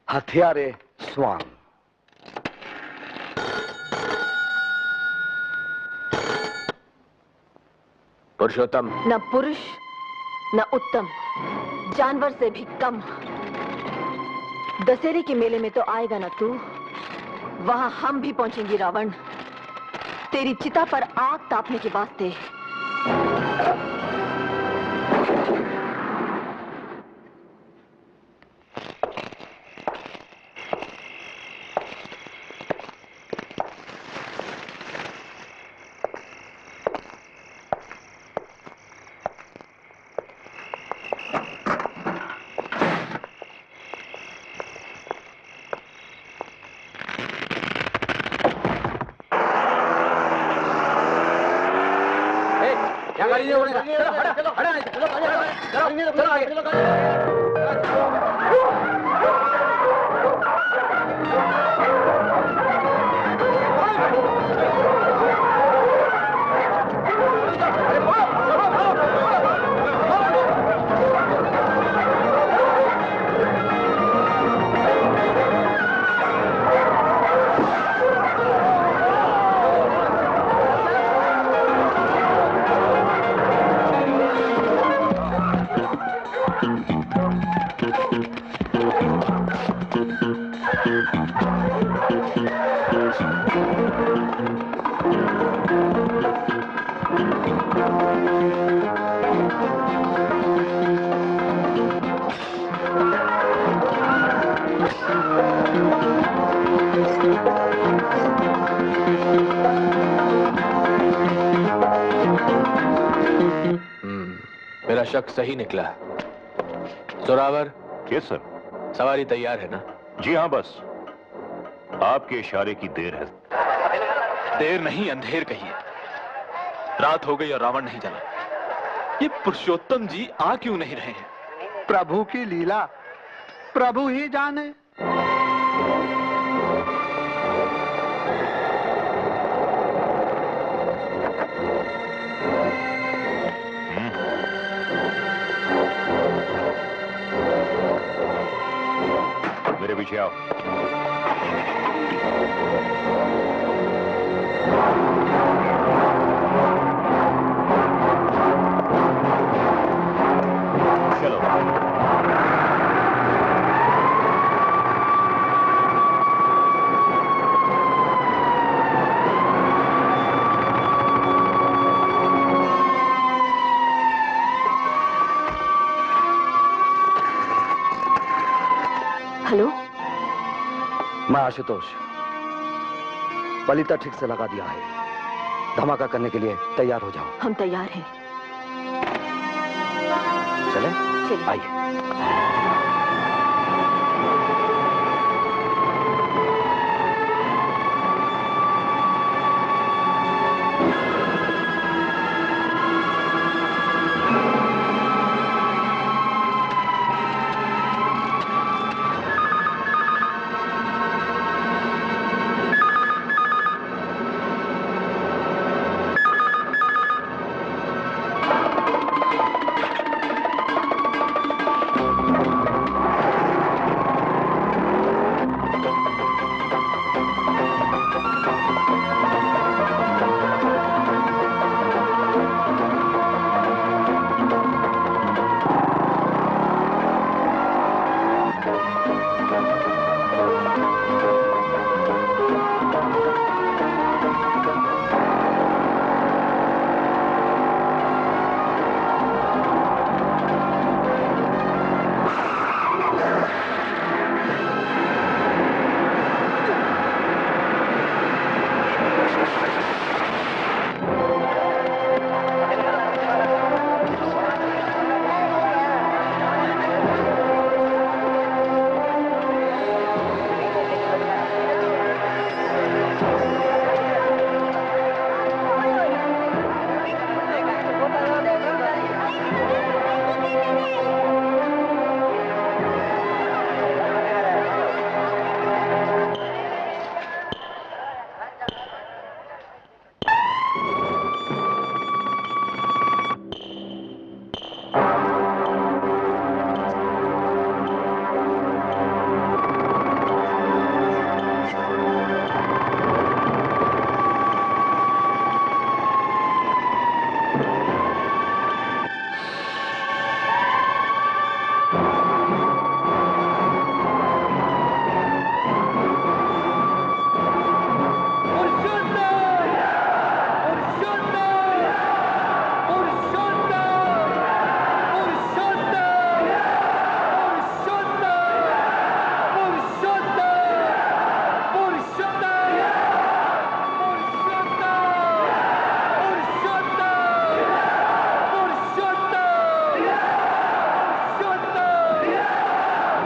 हथियारे स्वांग। पुरुषोत्तम न पुरुष न उत्तम, जानवर से भी कम। दशहरे के मेले में तो आएगा ना तू, वहां हम भी पहुंचेंगे रावण, तेरी चिता पर आग तापने के वास्ते। शक सही निकला। जोरावर। Yes sir. सवारी तैयार है ना? जी हाँ, बस आपके इशारे की देर है। देर नहीं, अंधेर कहिए। रात हो गई और रावण नहीं जला। ये पुरुषोत्तम जी आ क्यों नहीं रहे हैं? प्रभु की लीला प्रभु ही जाने। मेरे पीछे आओ। चलो। हेलो, मैं आशुतोष। पलीता ठीक से लगा दिया है। धमाका करने के लिए तैयार हो जाओ। हम तैयार हैं। चले? चलिए। आइए।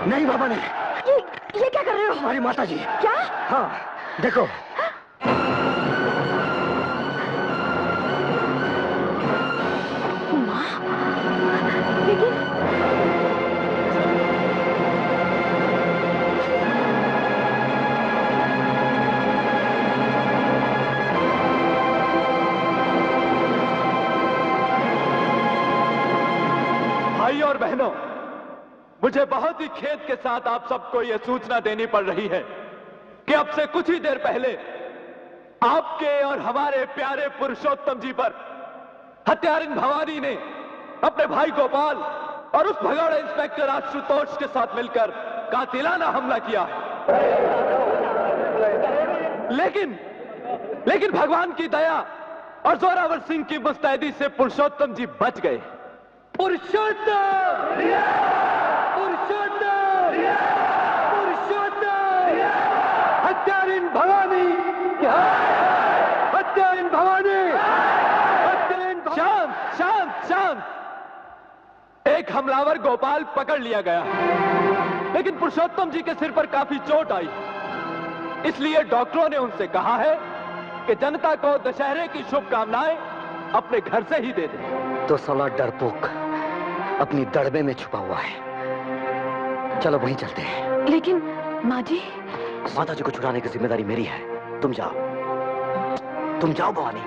नहीं बाबा नहीं। ये क्या कर रहे हो? हमारी माता जी। क्या? हाँ देखो। माँ, लेकिन भाई और बहनों, मुझे बहुत ही खेद के साथ आप सबको यह सूचना देनी पड़ रही है कि अब से कुछ ही देर पहले आपके और हमारे प्यारे पुरुषोत्तम जी पर हत्यारिन भवानी ने अपने भाई गोपाल और उस भगौड़े इंस्पेक्टर आशुतोष के साथ मिलकर कातिलाना हमला किया। लेकिन भगवान की दया और जोरावर सिंह की मुस्तैदी से पुरुषोत्तम जी बच गए। पुरुषोत्तम! पुरुषोत्तम! पुरुषोत्तम! हत्यारिन भवानी! हत्यारिन भवानी! शांत शांत शांत! एक हमलावर गोपाल पकड़ लिया गया, लेकिन पुरुषोत्तम जी के सिर पर काफी चोट आई। इसलिए डॉक्टरों ने उनसे कहा है कि जनता को दशहरे की शुभकामनाएं अपने घर से ही दे दे। तो साला डरपोक अपनी दड़बे में छुपा हुआ है। चलो वहीं चलते हैं। लेकिन माँ जी। माता जी को छुड़ाने की जिम्मेदारी मेरी है। तुम जाओ भवानी।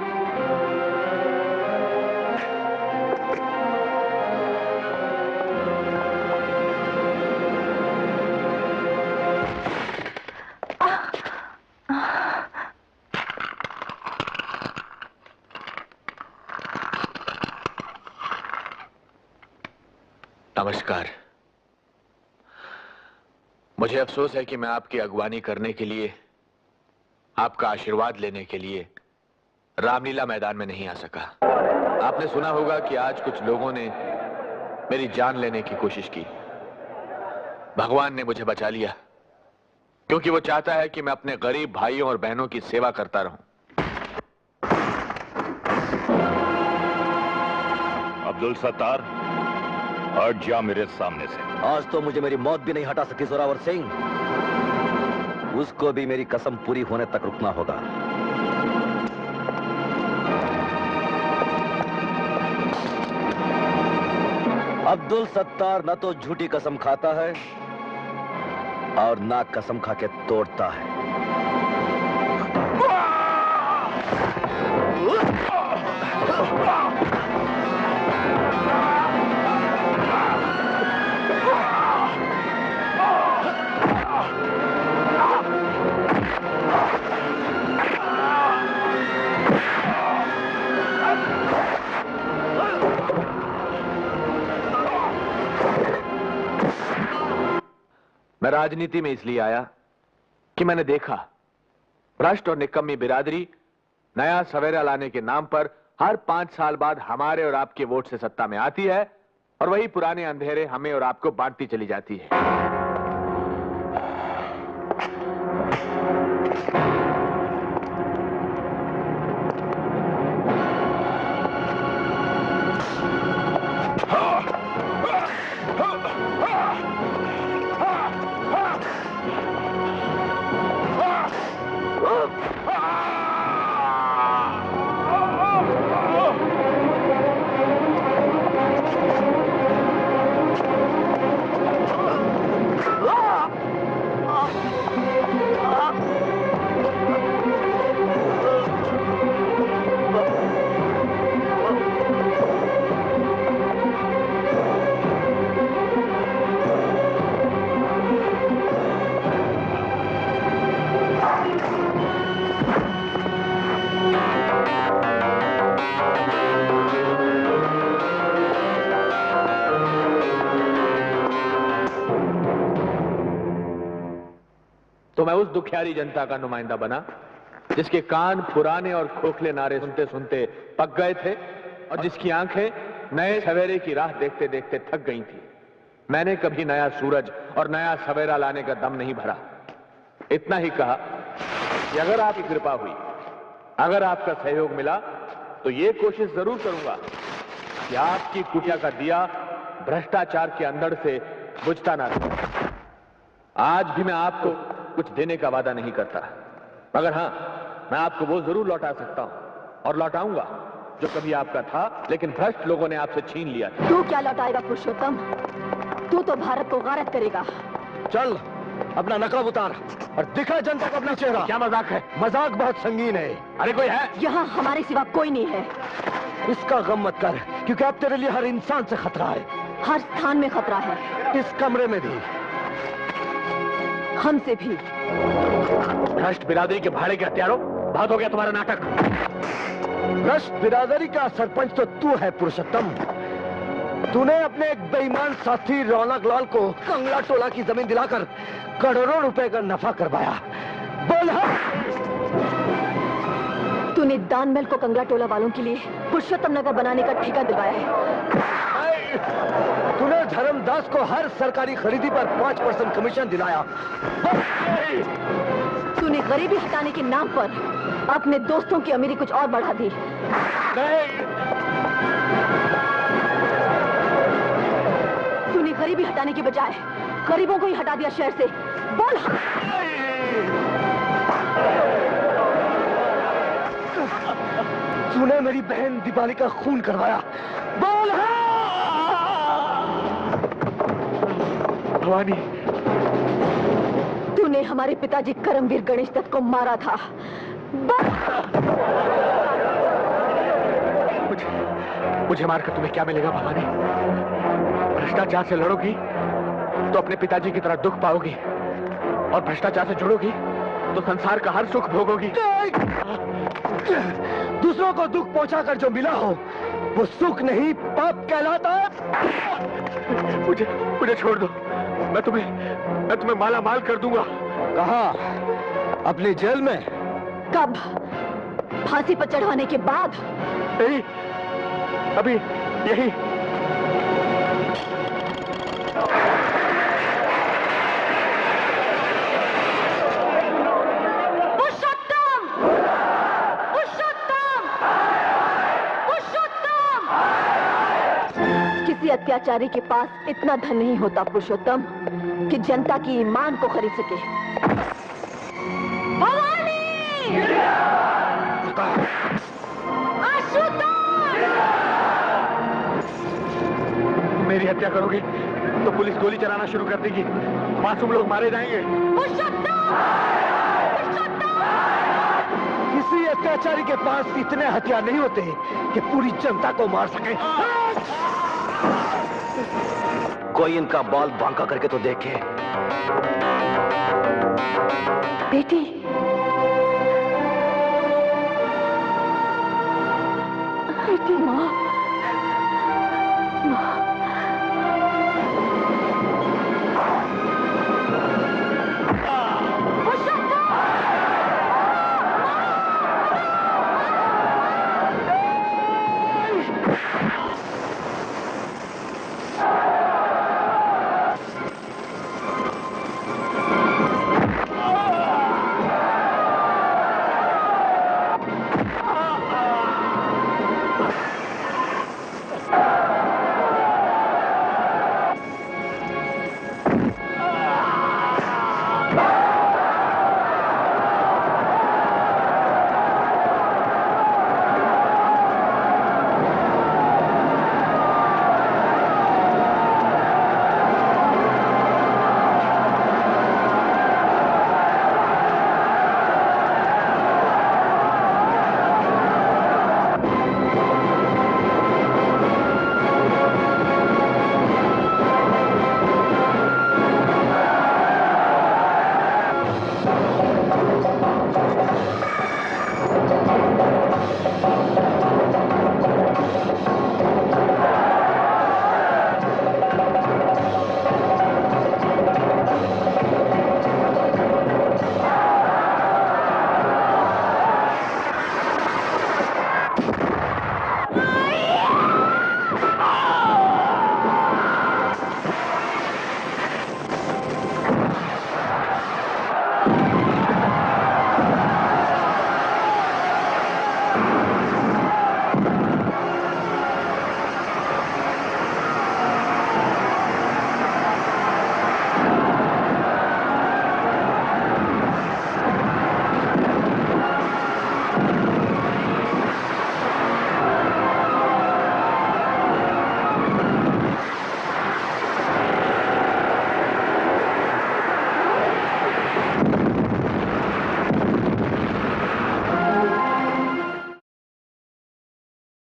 नमस्कार। मुझे अफसोस है कि मैं आपकी अगवानी करने के लिए, आपका आशीर्वाद लेने के लिए रामलीला मैदान में नहीं आ सका। आपने सुना होगा कि आज कुछ लोगों ने मेरी जान लेने की कोशिश की। भगवान ने मुझे बचा लिया, क्योंकि वो चाहता है कि मैं अपने गरीब भाइयों और बहनों की सेवा करता रहूं। अब्दुल सत्तार, हट जा मेरे सामने से। आज तो मुझे मेरी मौत भी नहीं हटा सकी जोरावर सिंह। उसको भी मेरी कसम पूरी होने तक रुकना होगा। अब्दुल सत्तार न तो झूठी कसम खाता है और ना कसम खा के तोड़ता है। मैं राजनीति में इसलिए आया कि मैंने देखा भ्रष्ट और निकम्मी बिरादरी नया सवेरा लाने के नाम पर हर 5 साल बाद हमारे और आपके वोट से सत्ता में आती है और वही पुराने अंधेरे हमें और आपको बांटती चली जाती है। तो मैं उस दुखियारी जनता का नुमाइंदा बना जिसके कान पुराने और खोखले नारे सुनते सुनते पक गए थे और जिसकी आंखें नए सवेरे की राह देखते देखते थक गई थी। मैंने कभी नया सूरज और नया सवेरा लाने का दम नहीं भरा। इतना ही कहा कि अगर आपकी कृपा हुई, अगर आपका सहयोग मिला, तो ये कोशिश जरूर करूंगा कि आपकी कुटिया का दिया भ्रष्टाचार के अंदर से बुझता ना रहे। आज भी मैं आपको कुछ देने का वादा नहीं करता, मगर हां, मैं आपको वो जरूर लौटा सकता हूं और लौटाऊंगा जो कभी आपका था लेकिन भ्रष्ट लोगों ने आपसे छीन लिया था। तू क्या लौटाएगा पुरुषोत्तम? तू तो भारत को गारत करेगा। चल अपना नकाब उतार और दिखा जनता को अपना चेहरा। क्या मजाक है? मजाक बहुत संगीन है। अरे कोई है? यहाँ हमारे सिवा कोई नहीं है। इसका गम मत कर, क्योंकि अब तेरे लिए हर इंसान से खतरा है। हर स्थान में खतरा है। इस कमरे में भी, हमसे भी। भ्रष्ट बिरादरी के भाड़े के हत्यारों, बहुत हो गया तुम्हारा नाटक। भ्रष्ट बिरादरी का सरपंच तो तू है पुरुषोत्तम। तूने अपने एक बेईमान साथी रौनक लाल को कंगला टोला की जमीन दिलाकर करोड़ों रुपए का नफा करवाया। बोल तूने दानमहल को कंगला टोला वालों के लिए पुरुषोत्तम नगर बनाने का ठेका दिलवाया है। तूने धर्मदास को हर सरकारी खरीदी पर 5% कमीशन दिलाया। तूने गरीबी हटाने के नाम पर अपने दोस्तों की अमीरी कुछ और बढ़ा दी। गरीबी हटाने के बजाय गरीबों को ही हटा दिया शहर से। बोल हाँ। तूने मेरी बहन दीपाली का खून करवाया। बोल भवानी, तूने हमारे पिताजी करमवीर गणेश दत्त को मारा था। मुझे मारकर तुम्हें क्या मिलेगा भवानी? भ्रष्टाचार से लड़ोगी तो अपने पिताजी की तरह दुख पाओगी, और भ्रष्टाचार से जुड़ोगी तो संसार का हर सुख भोगोगी। दूसरों को दुख पहुंचाकर जो मिला हो वो सुख नहीं, पाप कहलाता है। मुझे छोड़ दो, मैं तुम्हें माला माल कर दूंगा। कहाँ? अपने जेल में? कब? फांसी पर चढ़वाने के बाद? नहीं, अभी यही। किसी अत्याचारी के पास इतना धन नहीं होता पुरुषोत्तम कि जनता की ईमान को खरीद सके। भवानी! मेरी हत्या करोगे तो पुलिस गोली चलाना शुरू कर देगी, मासूम लोग मारे जाएंगे। किसी अत्याचारी के पास इतने हथियार नहीं होते कि पूरी जनता को मार सके। कोई इनका बाल बांका करके तो देखे। बेटी,